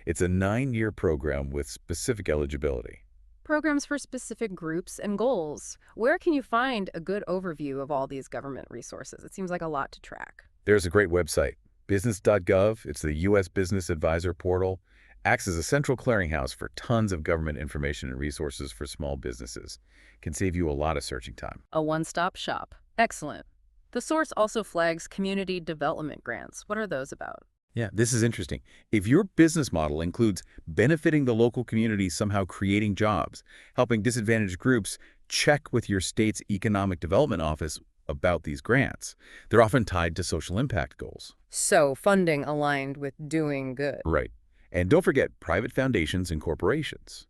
Speaker 2: It's a 9-year program with specific eligibility.
Speaker 1: Programs for specific groups and goals. Where can you find a good overview of all these government resources? It seems like a lot to track.
Speaker 2: There's a great website, business.gov. It's the U.S. Business Advisor portal. Acts as a central clearinghouse for tons of government information and resources for small businesses. Can save you a lot of searching time.
Speaker 1: A one-stop shop. Excellent. The source also flags community development grants. What are those about?
Speaker 2: Yeah, this is interesting. If your business model includes benefiting the local community, somehow creating jobs, helping disadvantaged groups, check with your state's economic development office about these grants. They're often tied to social impact goals.
Speaker 1: So, funding aligned with doing good.
Speaker 2: Right. And don't forget private foundations and corporations.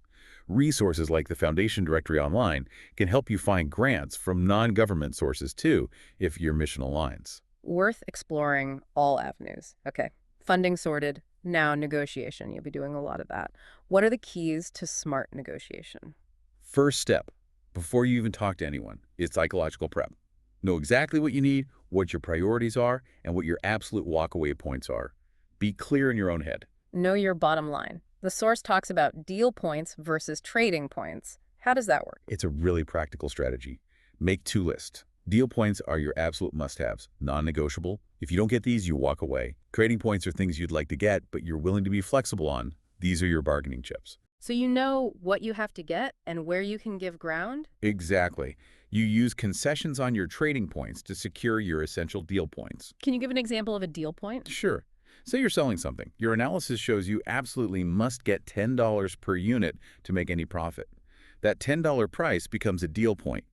Speaker 2: Resources like the Foundation Directory Online can help you find grants from non-government sources too, if your mission aligns.
Speaker 1: Worth exploring all avenues. Okay. Funding sorted. Now negotiation. You'll be doing a lot of that. What are the keys to smart negotiation?
Speaker 2: First step, before you even talk to anyone, is psychological prep. Know exactly what you need, what your priorities are, and what your absolute walkaway points are. Be clear in your own head.
Speaker 1: Know your bottom line. The source talks about deal points versus trading points. How does that work?
Speaker 2: It's a really practical strategy. Make 2 lists. Deal points are your absolute must-haves, non-negotiable. If you don't get these, you walk away. Trading points are things you'd like to get, but you're willing to be flexible on. These are your bargaining chips.
Speaker 1: So you know what you have to get and where you can give ground?
Speaker 2: Exactly. You use concessions on your trading points to secure your essential deal points.
Speaker 1: Can you give an example of a deal point?
Speaker 2: Sure. Say you're selling something. Your analysis shows you absolutely must get $10 per unit to make any profit. That $10 price becomes a deal point.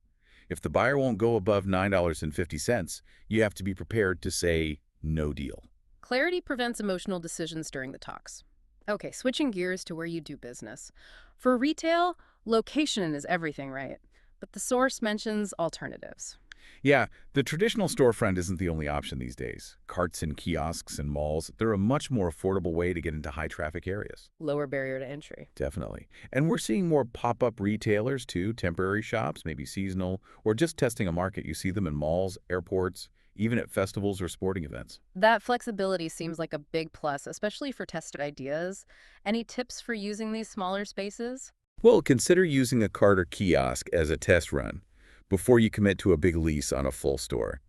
Speaker 2: If the buyer won't go above $9.50, you have to be prepared to say no deal.
Speaker 1: Clarity prevents emotional decisions during the talks. Okay, switching gears to where you do business. For retail, location is everything, right? But the source mentions alternatives.
Speaker 2: Yeah, the traditional storefront isn't the only option these days. Carts and kiosks and malls, they're a much more affordable way to get into high-traffic areas.
Speaker 1: Lower barrier to entry.
Speaker 2: Definitely. And we're seeing more pop-up retailers too, temporary shops, maybe seasonal, or just testing a market. You see them in malls, airports, even at festivals or sporting events.
Speaker 1: That flexibility seems like a big plus, especially for tested ideas. Any tips for using these smaller spaces?
Speaker 2: Well, consider using a cart or kiosk as a test run before you commit to a big lease on a full store.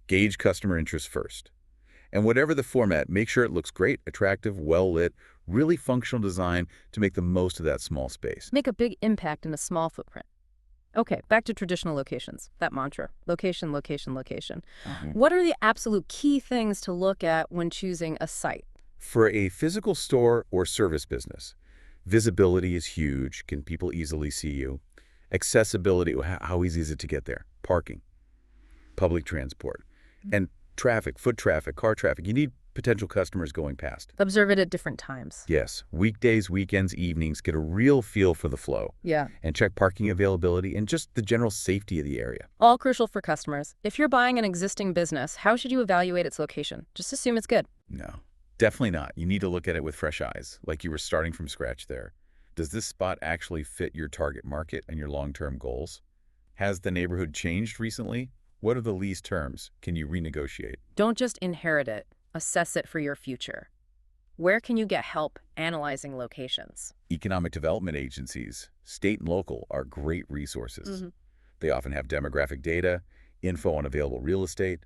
Speaker 2: Gauge customer interest first. And whatever the format, make sure it looks great, attractive, well-lit, really functional design to make the most of that small space.
Speaker 1: Make a big impact in a small footprint. Okay, back to traditional locations. That mantra. Location, location, location. What are the absolute key things to look at when choosing a site?
Speaker 2: For a physical store or service business, visibility is huge. Can people easily see you? Accessibility, how easy is it to get there? Parking, public transport, and traffic, foot traffic, car traffic. You need potential customers going past.
Speaker 1: Observe it at different times.
Speaker 2: Yes, weekdays, weekends, evenings, get a real feel for the flow.
Speaker 1: Yeah.
Speaker 2: And check parking availability and just the general safety of the area.
Speaker 1: All crucial for customers. If you're buying an existing business, how should you evaluate its location? Just assume it's good.
Speaker 2: No, definitely not. You need to look at it with fresh eyes, like you were starting from scratch there. Does this spot actually fit your target market and your long-term goals? Has the neighborhood changed recently? What are the lease terms? Can you renegotiate?
Speaker 1: Don't just inherit it. Assess it for your future. Where can you get help analyzing locations?
Speaker 2: Economic development agencies, state and local, are great resources. They often have demographic data, info on available real estate,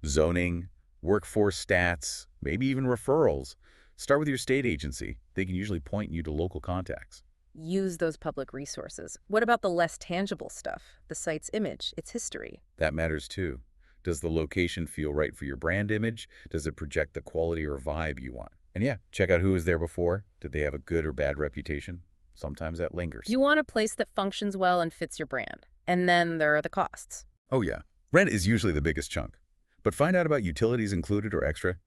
Speaker 2: zoning, workforce stats, maybe even referrals. Start with your state agency. They can usually point you to local contacts.
Speaker 1: Use those public resources. What about the less tangible stuff? The site's image, its history.
Speaker 2: That matters too. Does the location feel right for your brand image? Does it project the quality or vibe you want? And yeah, check out who was there before. Did they have a good or bad reputation? Sometimes that lingers.
Speaker 1: You want a place that functions well and fits your brand. And then there are the costs.
Speaker 2: Oh yeah, rent is usually the biggest chunk. But find out about utilities included or extra.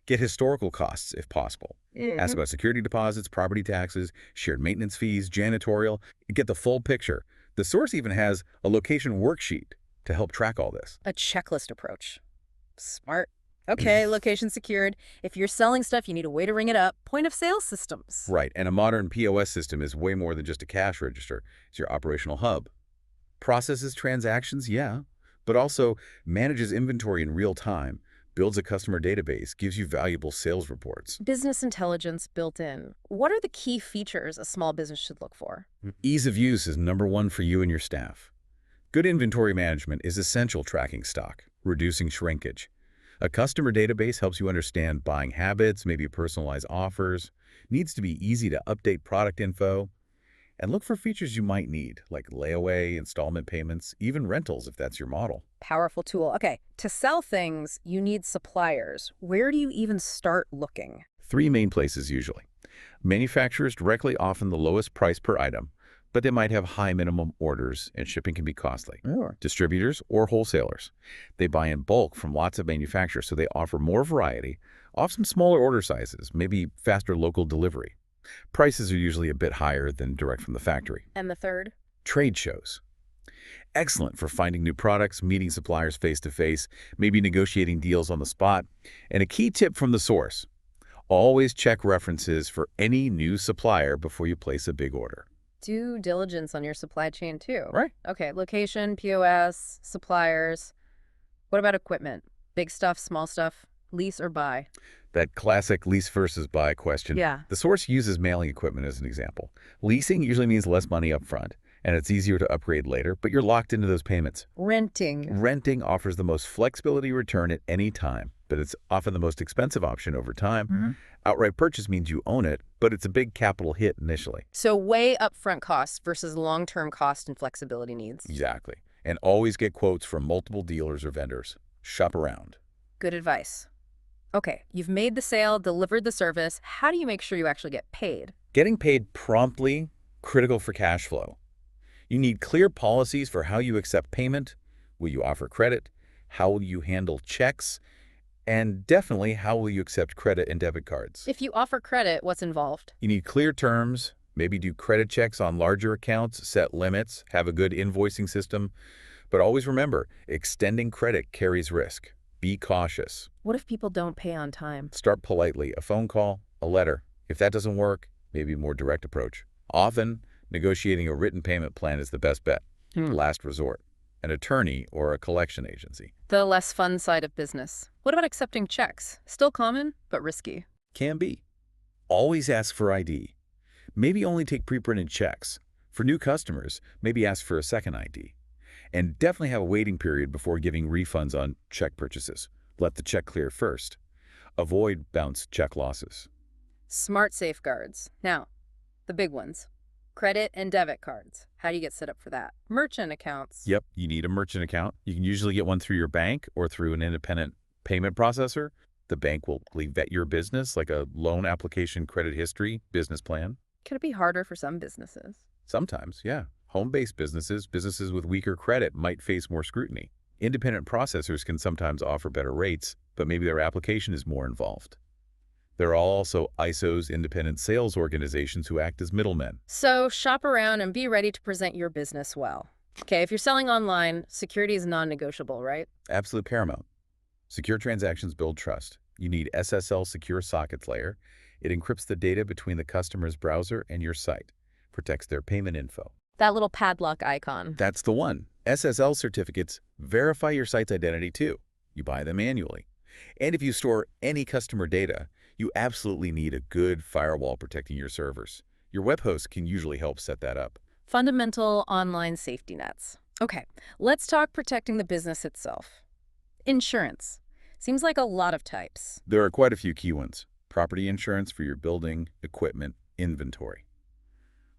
Speaker 2: Get historical costs if possible. Ask about security deposits, property taxes, shared maintenance fees, janitorial. Get the full picture. The source even has a location worksheet to help track all this.
Speaker 1: A checklist approach. Smart. Okay, location secured. If you're selling stuff, you need a way to ring it up. Point of sale systems.
Speaker 2: Right, and a modern POS system is way more than just a cash register. It's your operational hub. Processes transactions, yeah, but also manages inventory in real time, builds a customer database, gives you valuable sales reports.
Speaker 1: Business intelligence built in. What are the key features a small business should look for?
Speaker 2: Ease of use is #1 for you and your staff. Good inventory management is essential tracking stock, reducing shrinkage. A customer database helps you understand buying habits, maybe personalize offers, needs to be easy to update product info, and look for features you might need, like layaway, installment payments, even rentals if that's your model.
Speaker 1: Powerful tool. Okay, to sell things, you need suppliers. Where do you even start looking?
Speaker 2: Three main places usually. Manufacturers directly often the lowest price per item, but they might have high minimum orders and shipping can be costly.
Speaker 1: Sure.
Speaker 2: Distributors or wholesalers. They buy in bulk from lots of manufacturers, so they offer more variety, often smaller order sizes, maybe faster local delivery. Prices are usually a bit higher than direct from the factory.
Speaker 1: And the third?
Speaker 2: Trade shows. Excellent for finding new products, meeting suppliers face-to-face, maybe negotiating deals on the spot. And a key tip from the source, always check references for any new supplier before you place a big order.
Speaker 1: Due diligence on your supply chain, too.
Speaker 2: Right.
Speaker 1: Okay, location, POS, suppliers. What about equipment? Big stuff, small stuff, lease or buy?
Speaker 2: That classic lease versus buy question.
Speaker 1: Yeah.
Speaker 2: The source uses mailing equipment as an example. Leasing usually means less money up front, and it's easier to upgrade later, but you're locked into those payments.
Speaker 1: Renting.
Speaker 2: Renting offers the most flexibility return at any time, but it's often the most expensive option over time. Outright purchase means you own it, but it's a big capital hit initially.
Speaker 1: So weigh upfront costs versus long-term cost and flexibility needs.
Speaker 2: Exactly. And always get quotes from multiple dealers or vendors. Shop around.
Speaker 1: Good advice. Okay, you've made the sale, delivered the service. How do you make sure you actually get paid?
Speaker 2: Getting paid promptly, critical for cash flow. You need clear policies for how you accept payment, will you offer credit, how will you handle checks, and definitely how will you accept credit and debit cards.
Speaker 1: If you offer credit, what's involved?
Speaker 2: You need clear terms, maybe do credit checks on larger accounts, set limits, have a good invoicing system. But always remember, extending credit carries risk. Be cautious.
Speaker 1: What if people don't pay on time?
Speaker 2: Start politely, a phone call, a letter. If that doesn't work, maybe a more direct approach. Often, negotiating a written payment plan is the best bet. Last resort, an attorney or a collection agency.
Speaker 1: The less fun side of business. What about accepting checks? Still common, but risky.
Speaker 2: Can be. Always ask for ID. Maybe only take pre-printed checks. For new customers, maybe ask for a second ID. And definitely have a waiting period before giving refunds on check purchases. Let the check clear first. Avoid bounce check losses.
Speaker 1: Smart safeguards. Now, the big ones. Credit and debit cards. How do you get set up for that? Merchant accounts.
Speaker 2: Yep, you need a merchant account. You can usually get one through your bank or through an independent payment processor. The bank will vet your business, like a loan application, credit history, business plan.
Speaker 1: Could it be harder for some businesses?
Speaker 2: Sometimes, yeah. Home-based businesses, businesses with weaker credit might face more scrutiny. Independent processors can sometimes offer better rates, but maybe their application is more involved. There are also ISOs, independent sales organizations who act as middlemen.
Speaker 1: So shop around and be ready to present your business well. Okay, if you're selling online, security is non-negotiable, right?
Speaker 2: Absolute paramount. Secure transactions build trust. You need SSL Secure Sockets Layer. It encrypts the data between the customer's browser and your site, protects their payment info.
Speaker 1: That little padlock icon.
Speaker 2: That's the one. SSL certificates verify your site's identity too. You buy them manually. And if you store any customer data, you absolutely need a good firewall protecting your servers. Your web host can usually help set that up.
Speaker 1: Fundamental online safety nets. Okay, let's talk protecting the business itself. Insurance. Seems like a lot of types.
Speaker 2: There are quite a few key ones. Property insurance for your building, equipment, inventory.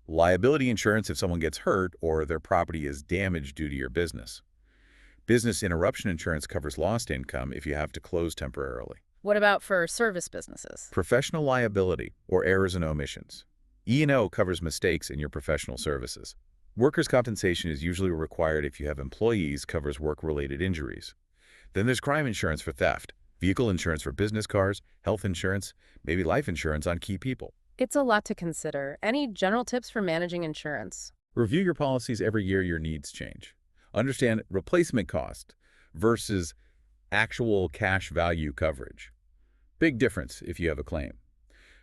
Speaker 2: Liability insurance if someone gets hurt or their property is damaged due to your business. Business interruption insurance covers lost income if you have to close temporarily.
Speaker 1: What about for service businesses?
Speaker 2: Professional liability or errors and omissions. E&O covers mistakes in your professional services. Workers' compensation is usually required if you have employees, covers work-related injuries. Then there's crime insurance for theft, vehicle insurance for business cars, health insurance, maybe life insurance on key people.
Speaker 1: It's a lot to consider. Any general tips for managing insurance?
Speaker 2: Review your policies every year your needs change. Understand replacement cost versus actual cash value coverage. Big difference if you have a claim.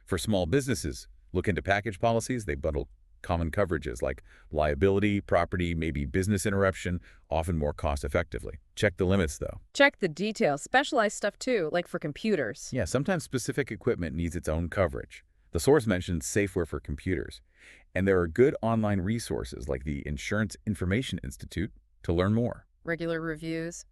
Speaker 2: For small businesses, look into package policies. They bundle common coverages like liability, property, maybe business interruption, often more cost effectively. Check the limits, though.
Speaker 1: Check the details. Specialized stuff too, like for computers.
Speaker 2: Yeah, sometimes specific equipment needs its own coverage. The source mentions Safeware for computers, and there are good online resources like the Insurance Information Institute to learn more.
Speaker 1: Regular reviews.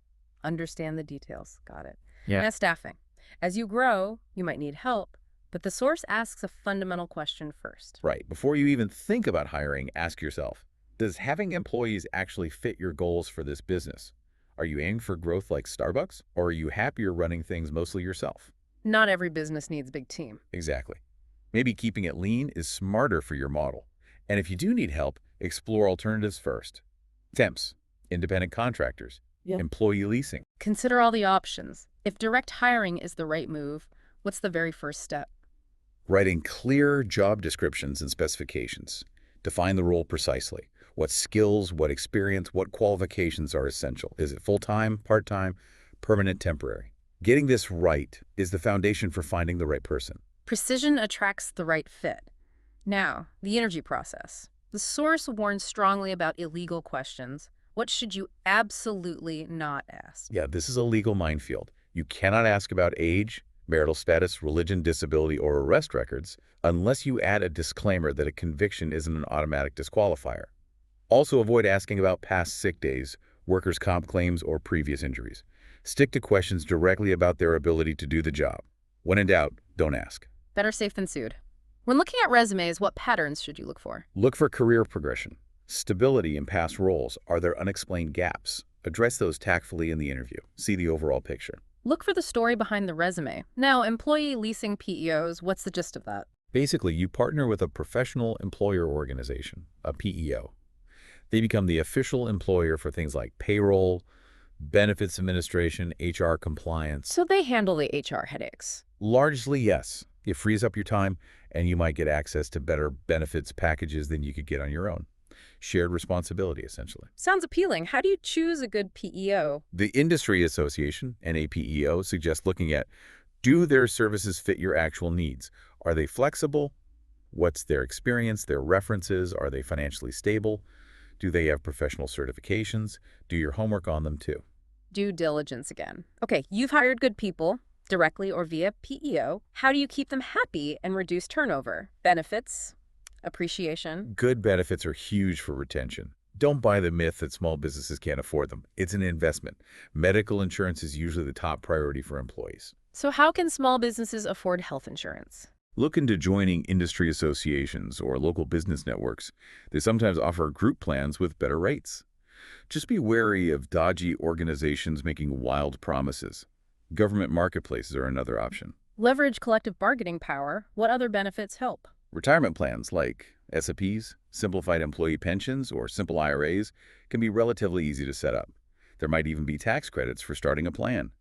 Speaker 1: Understand the details. Got it.
Speaker 2: Yeah.
Speaker 1: Now, staffing. As you grow, you might need help, but the source asks a fundamental question first.
Speaker 2: Right. Before you even think about hiring, ask yourself, does having employees actually fit your goals for this business? Are you aiming for growth like Starbucks, or are you happier running things mostly yourself?
Speaker 1: Not every business needs a big team.
Speaker 2: Exactly. Maybe keeping it lean is smarter for your model. And if you do need help, explore alternatives first. Temps, independent contractors,
Speaker 1: Yeah.
Speaker 2: employee leasing.
Speaker 1: Consider all the options. If direct hiring is the right move, what's the very first step?
Speaker 2: Writing clear job descriptions and specifications. Define the role precisely. What skills, what experience, what qualifications are essential? Is it full-time, part-time, permanent, temporary? Getting this right is the foundation for finding the right person.
Speaker 1: Precision attracts the right fit. Now, the interview process. The source warns strongly about illegal questions. What should you absolutely not ask?
Speaker 2: Yeah, this is a legal minefield. You cannot ask about age, marital status, religion, disability, or arrest records unless you add a disclaimer that a conviction isn't an automatic disqualifier. Also, avoid asking about past sick days, workers' comp claims, or previous injuries. Stick to questions directly about their ability to do the job. When in doubt, don't ask.
Speaker 1: Better safe than sued. When looking at resumes, what patterns should you look for?
Speaker 2: Look for career progression, stability in past roles. Are there unexplained gaps? Address those tactfully in the interview. See the overall picture.
Speaker 1: Look for the story behind the resume. Now, employee leasing PEOs, what's the gist of that?
Speaker 2: Basically, you partner with a professional employer organization, a PEO. They become the official employer for things like payroll, benefits administration, HR compliance.
Speaker 1: So they handle the HR headaches.
Speaker 2: Largely, yes. It frees up your time, and you might get access to better benefits packages than you could get on your own. Shared responsibility, essentially.
Speaker 1: Sounds appealing. How do you choose a good PEO?
Speaker 2: The Industry Association, NAPEO, suggests looking at, do their services fit your actual needs? Are they flexible? What's their experience, their references? Are they financially stable? Do they have professional certifications? Do your homework on them, too.
Speaker 1: Due diligence again. Okay, you've hired good people, directly or via PEO. How do you keep them happy and reduce turnover? Benefits, appreciation.
Speaker 2: Good benefits are huge for retention. Don't buy the myth that small businesses can't afford them. It's an investment. Medical insurance is usually the top priority for employees.
Speaker 1: So how can small businesses afford health insurance?
Speaker 2: Look into joining industry associations or local business networks. They sometimes offer group plans with better rates. Just be wary of dodgy organizations making wild promises. Government marketplaces are another option.
Speaker 1: Leverage collective bargaining power. What other benefits help?
Speaker 2: Retirement plans like SEPs, simplified employee pensions, or simple IRAs can be relatively easy to set up. There might even be tax credits for starting a plan.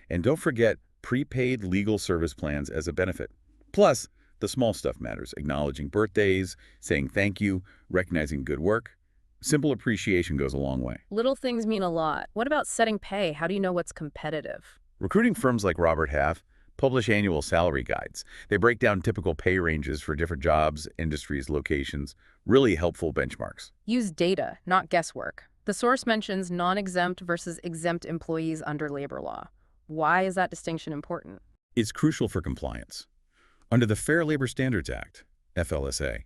Speaker 2: And don't forget prepaid legal service plans as a benefit. Plus, the small stuff matters, acknowledging birthdays, saying thank you, recognizing good work. Simple appreciation goes a long way.
Speaker 1: Little things mean a lot. What about setting pay? How do you know what's competitive?
Speaker 2: Recruiting firms like Robert Half publish annual salary guides. They break down typical pay ranges for different jobs, industries, locations, really helpful benchmarks.
Speaker 1: Use data, not guesswork. The source mentions non-exempt versus exempt employees under labor law. Why is that distinction important?
Speaker 2: It's crucial for compliance. Under the Fair Labor Standards Act, FLSA,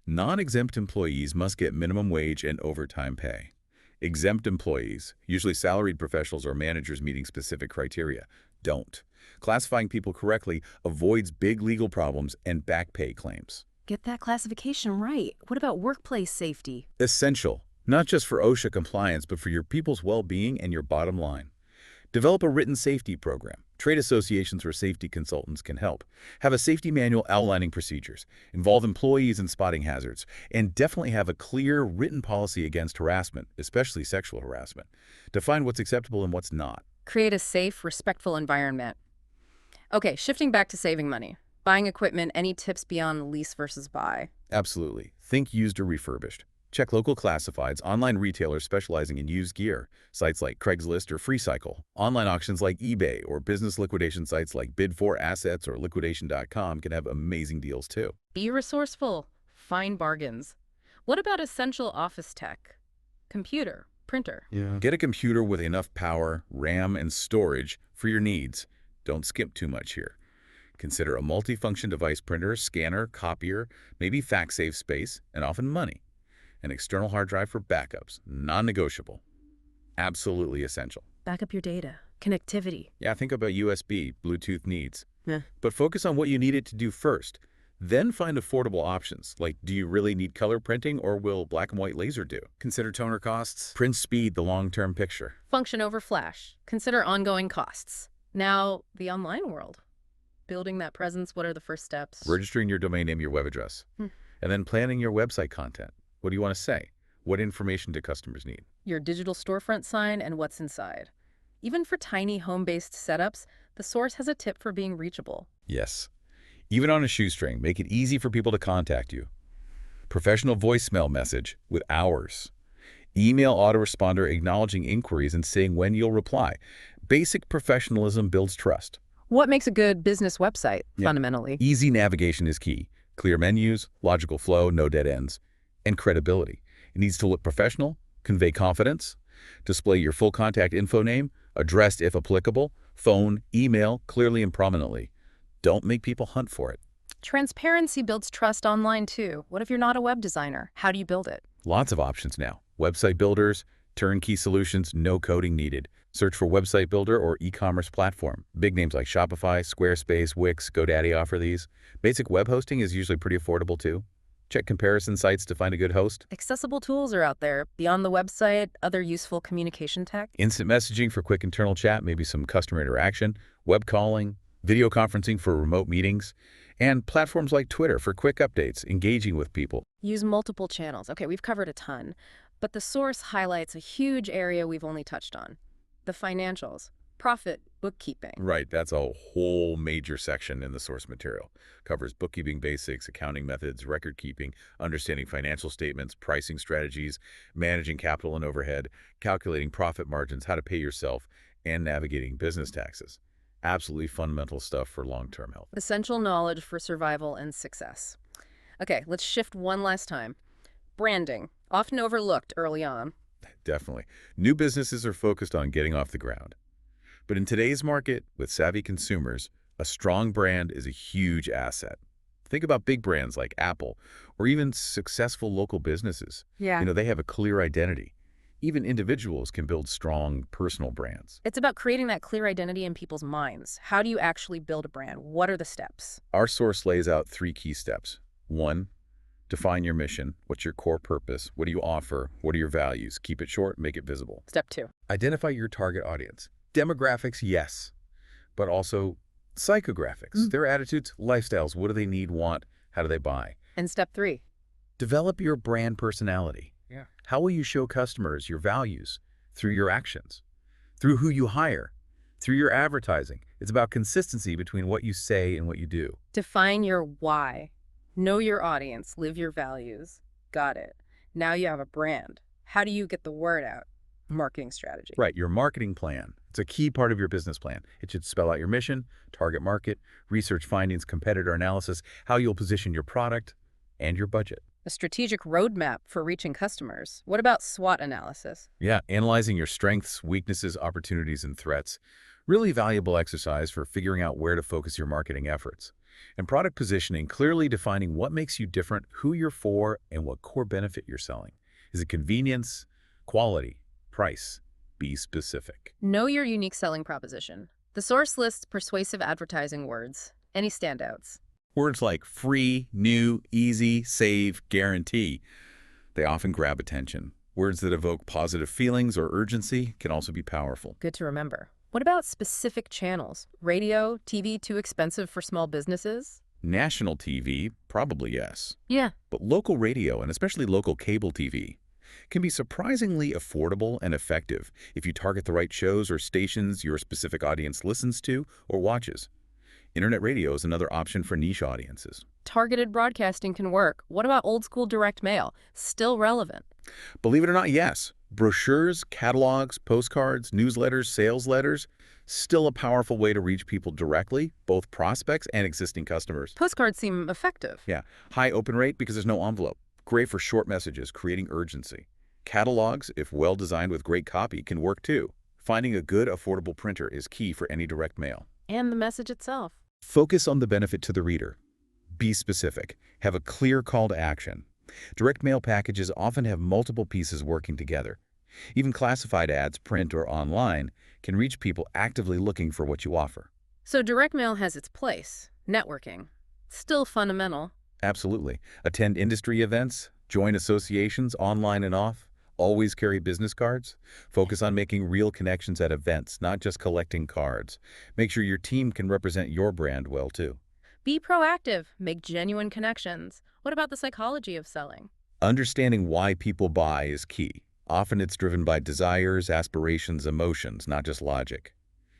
Speaker 2: non-exempt employees must get minimum wage and overtime pay. Exempt employees, usually salaried professionals or managers meeting specific criteria, don't. Classifying people correctly avoids big legal problems and back pay claims.
Speaker 1: Get that classification right. What about workplace safety?
Speaker 2: Essential, not just for OSHA compliance, but for your people's well-being and your bottom line. Develop a written safety program. Trade associations or safety consultants can help. Have a safety manual outlining procedures. Involve employees in spotting hazards. And definitely have a clear written policy against harassment, especially sexual harassment. Define what's acceptable and what's not.
Speaker 1: Create a safe, respectful environment. Okay, shifting back to saving money. Buying equipment, any tips beyond lease versus buy?
Speaker 2: Absolutely. Think used or refurbished. Check local classifieds, online retailers specializing in used gear, sites like Craigslist or FreeCycle, online auctions like eBay, or business liquidation sites like Bid4Assets or Liquidation.com can have amazing deals too.
Speaker 1: Be resourceful. Find bargains. What about essential office tech? Computer, printer.
Speaker 2: Yeah. Get a computer with enough power, RAM, and storage for your needs. Don't skimp too much here. Consider a multifunction device printer, scanner, copier, maybe fax save space, and often money. An external hard drive for backups, non-negotiable. Absolutely essential.
Speaker 1: Back up your data. Connectivity.
Speaker 2: Yeah, think about USB, Bluetooth needs.
Speaker 1: Yeah.
Speaker 2: But focus on what you need it to do first. Then find affordable options, like do you really need color printing or will black and white laser do? Consider toner costs. Print speed, the long-term picture.
Speaker 1: Function over flash. Consider ongoing costs. Now, the online world. Building that presence, what are the first steps?
Speaker 2: Registering your domain name, your web address. And then planning your website content. What do you want to say? What information do customers need?
Speaker 1: Your digital storefront sign and what's inside. Even for tiny home-based setups, the source has a tip for being reachable.
Speaker 2: Yes. Even on a shoestring, make it easy for people to contact you. Professional voicemail message with hours. Email autoresponder acknowledging inquiries and saying when you'll reply. Basic professionalism builds trust.
Speaker 1: What makes a good business website,
Speaker 2: Yeah.
Speaker 1: fundamentally?
Speaker 2: Easy navigation is key. Clear menus, logical flow, no dead ends, and credibility. It needs to look professional, convey confidence, display your full contact info name, addressed if applicable, phone, email, clearly and prominently. Don't make people hunt for it.
Speaker 1: Transparency builds trust online, too. What if you're not a web designer? How do you build it?
Speaker 2: Lots of options now. Website builders, turnkey solutions, no coding needed. Search for website builder or e-commerce platform. Big names like Shopify, Squarespace, Wix, GoDaddy offer these. Basic web hosting is usually pretty affordable too. Check comparison sites to find a good host.
Speaker 1: Accessible tools are out there. Beyond the website, other useful communication tech.
Speaker 2: Instant messaging for quick internal chat, maybe some customer interaction, web calling, video conferencing for remote meetings, and platforms like Twitter for quick updates, engaging with people.
Speaker 1: Use multiple channels. Okay, we've covered a ton. But the source highlights a huge area we've only touched on. The financials, profit, bookkeeping.
Speaker 2: Right, that's a whole major section in the source material. Covers bookkeeping basics, accounting methods, record keeping, understanding financial statements, pricing strategies, managing capital and overhead, calculating profit margins, how to pay yourself, and navigating business taxes. Absolutely fundamental stuff for long-term health.
Speaker 1: Essential knowledge for survival and success. Okay, let's shift one last time. Branding, often overlooked early on.
Speaker 2: Definitely. New businesses are focused on getting off the ground. But in today's market, with savvy consumers, a strong brand is a huge asset. Think about big brands like Apple, or even successful local businesses.
Speaker 1: Yeah.
Speaker 2: They have a clear identity. Even individuals can build strong personal brands.
Speaker 1: It's about creating that clear identity in people's minds. How do you actually build a brand? What are the steps?
Speaker 2: Our source lays out 3 key steps. 1, define your mission. What's your core purpose? What do you offer? What are your values? Keep it short, make it visible.
Speaker 1: Step 2.
Speaker 2: Identify your target audience. Demographics, yes, but also psychographics. Their attitudes, lifestyles. What do they need, want? How do they buy?
Speaker 1: And step 3.
Speaker 2: Develop your brand personality.
Speaker 1: Yeah.
Speaker 2: How will you show customers your values? Through your actions, through who you hire, through your advertising. It's about consistency between what you say and what you do.
Speaker 1: Define your why. Know your audience. Live your values. Got it. Now you have a brand. How do you get the word out? Marketing strategy.
Speaker 2: Right, your marketing plan. It's a key part of your business plan. It should spell out your mission, target market, research findings, competitor analysis, how you'll position your product, and your budget.
Speaker 1: A strategic roadmap for reaching customers. What about SWOT analysis?
Speaker 2: Yeah, analyzing your strengths, weaknesses, opportunities, and threats. Really valuable exercise for figuring out where to focus your marketing efforts. And product positioning, clearly defining what makes you different, who you're for, and what core benefit you're selling. Is it convenience, quality, price? Be specific.
Speaker 1: Know your unique selling proposition. The source lists persuasive advertising words. Any standouts?
Speaker 2: Words like free, new, easy, save, guarantee, they often grab attention. Words that evoke positive feelings or urgency can also be powerful.
Speaker 1: Good to remember. What about specific channels? Radio, TV too expensive for small businesses?
Speaker 2: National TV, probably yes.
Speaker 1: Yeah.
Speaker 2: But local radio, and especially local cable TV, can be surprisingly affordable and effective if you target the right shows or stations your specific audience listens to or watches. Internet radio is another option for niche audiences.
Speaker 1: Targeted broadcasting can work. What about old school direct mail? Still relevant.
Speaker 2: Believe it or not, yes. Brochures, catalogs, postcards, newsletters, sales letters, still a powerful way to reach people directly, both prospects and existing customers.
Speaker 1: Postcards seem effective.
Speaker 2: Yeah, high open rate because there's no envelope. Great for short messages, creating urgency. Catalogs, if well designed with great copy, can work too. Finding a good, affordable printer is key for any direct mail.
Speaker 1: And the message itself.
Speaker 2: Focus on the benefit to the reader. Be specific. Have a clear call to action. Direct mail packages often have multiple pieces working together. Even classified ads, print or online, can reach people actively looking for what you offer.
Speaker 1: So direct mail has its place. Networking. Still fundamental.
Speaker 2: Absolutely. Attend industry events, join associations online and off, always carry business cards. Focus on making real connections at events, not just collecting cards. Make sure your team can represent your brand well too.
Speaker 1: Be proactive. Make genuine connections. What about the psychology of selling?
Speaker 2: Understanding why people buy is key. Often it's driven by desires, aspirations, emotions, not just logic.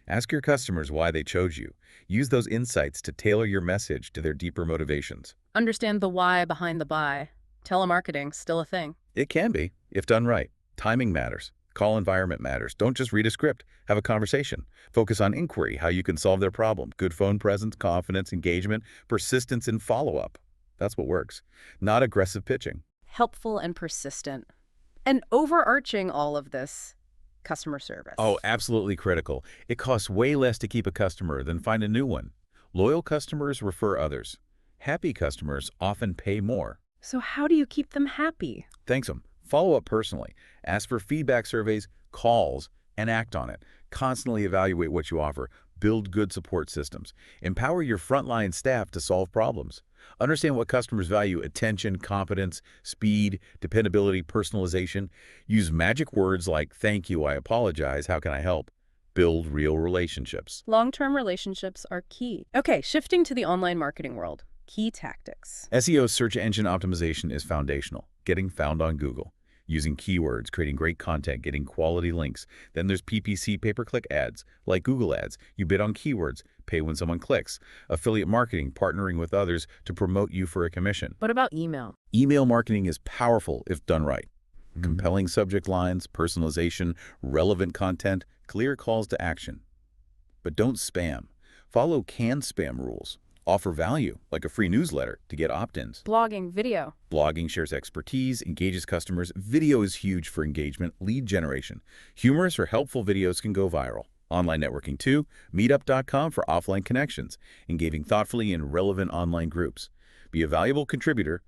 Speaker 2: Ask your customers why they chose you. Use those insights to tailor your message to their deeper motivations.
Speaker 1: Understand the why behind the buy. Telemarketing, still a thing.
Speaker 2: It can be, if done right. Timing matters. Call environment matters. Don't just read a script. Have a conversation. Focus on inquiry, how you can solve their problem. Good phone presence, confidence, engagement, persistence, and follow-up. That's what works. Not aggressive pitching.
Speaker 1: Helpful and persistent. And overarching all of this, customer service.
Speaker 2: Oh, absolutely critical. It costs way less to keep a customer than find a new one. Loyal customers refer others. Happy customers often pay more.
Speaker 1: So how do you keep them happy?
Speaker 2: Thanks them. Follow up personally. Ask for feedback surveys, calls, and act on it. Constantly evaluate what you offer. Build good support systems. Empower your frontline staff to solve problems. Understand what customers value: attention, competence, speed, dependability, personalization. Use magic words like "thank you," "I apologize," "how can I help?" Build real relationships.
Speaker 1: Long-term relationships are key. Okay, shifting to the online marketing world. Key tactics.
Speaker 2: SEO, search engine optimization, is foundational. Getting found on Google. Using keywords, creating great content, getting quality links. Then there's PPC, pay-per-click ads, like Google ads. You bid on keywords, pay when someone clicks. Affiliate marketing, partnering with others to promote you for a commission.
Speaker 1: What about email?
Speaker 2: Email marketing is powerful if done right. Compelling subject lines, personalization, relevant content, clear calls to action. But don't spam. Follow CAN spam rules. Offer value, like a free newsletter, to get opt-ins.
Speaker 1: Blogging, video.
Speaker 2: Blogging shares expertise, engages customers. Video is huge for engagement, lead generation. Humorous or helpful videos can go viral. Online networking too. Meetup.com for offline connections. Engaging thoughtfully in relevant online groups. Be a valuable contributor,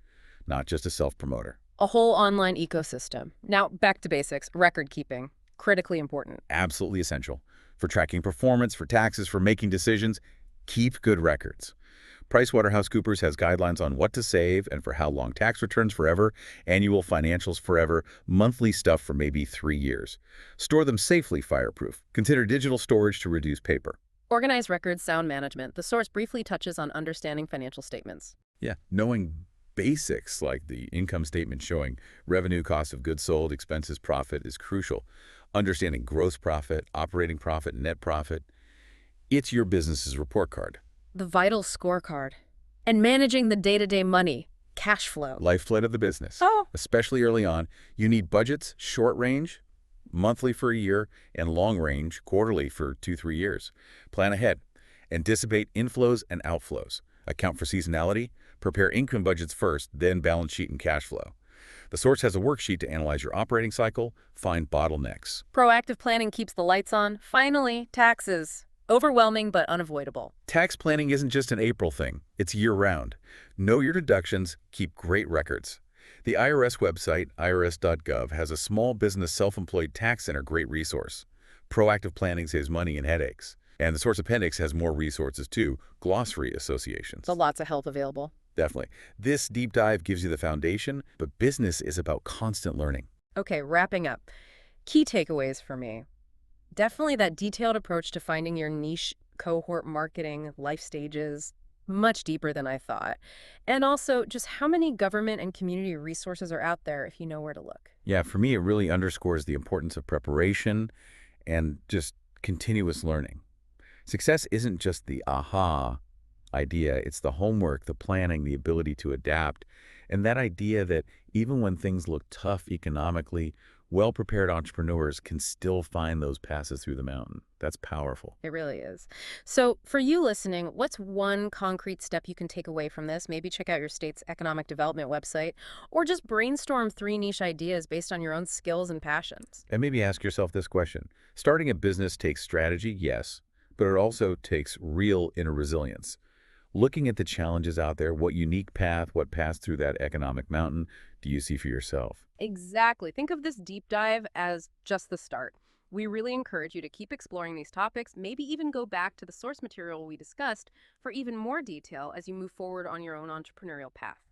Speaker 2: not just a self-promoter.
Speaker 1: A whole online ecosystem. Now, back to basics. Record keeping. Critically important.
Speaker 2: Absolutely essential. For tracking performance, for taxes, for making decisions, keep good records. PricewaterhouseCoopers has guidelines on what to save and for how long: tax returns forever, annual financials forever, monthly stuff for maybe 3 years. Store them safely, fireproof. Consider digital storage to reduce paper.
Speaker 1: Organized records, sound management. The source briefly touches on understanding financial statements.
Speaker 2: Yeah, knowing basics like the income statement showing revenue, cost of goods sold, expenses, profit is crucial. Understanding gross profit, operating profit, net profit. It's your business's report card.
Speaker 1: The vital scorecard. And managing the day-to-day money, cash flow.
Speaker 2: Lifeblood of the business.
Speaker 1: Oh.
Speaker 2: Especially early on, you need budgets, short range, monthly for a year, and long range, quarterly for 2-3 years. Plan ahead. Anticipate inflows and outflows. Account for seasonality. Prepare income budgets first, then balance sheet and cash flow. The Source has a worksheet to analyze your operating cycle, find bottlenecks.
Speaker 1: Proactive planning keeps the lights on. Finally, taxes. Overwhelming but unavoidable.
Speaker 2: Tax planning isn't just an April thing. It's year-round. Know your deductions, keep great records. The IRS website, irs.gov, has a small business self-employed tax center great resource. Proactive planning saves money and headaches. And the Source Appendix has more resources too, glossary associations.
Speaker 1: So lots of help available.
Speaker 2: Definitely. This deep dive gives you the foundation, but business is about constant learning.
Speaker 1: Okay, wrapping up. Key takeaways for me. Definitely that detailed approach to finding your niche, cohort marketing, life stages, much deeper than I thought. And also just how many government and community resources are out there if you know where to look.
Speaker 2: Yeah, for me, it really underscores the importance of preparation and just continuous learning. Success isn't just the aha, idea. It's the homework, the planning, the ability to adapt, and that idea that even when things look tough economically, well-prepared entrepreneurs can still find those passes through the mountain. That's powerful.
Speaker 1: It really is. So, for you listening, what's one concrete step you can take away from this? Maybe check out your state's economic development website, or just brainstorm three niche ideas based on your own skills and passions.
Speaker 2: And maybe ask yourself this question. Starting a business takes strategy, yes, but it also takes real inner resilience. Looking at the challenges out there, what unique path, what path through that economic mountain do you see for yourself?
Speaker 1: Exactly. Think of this deep dive as just the start. We really encourage you to keep exploring these topics, maybe even go back to the source material we discussed for even more detail as you move forward on your own entrepreneurial path.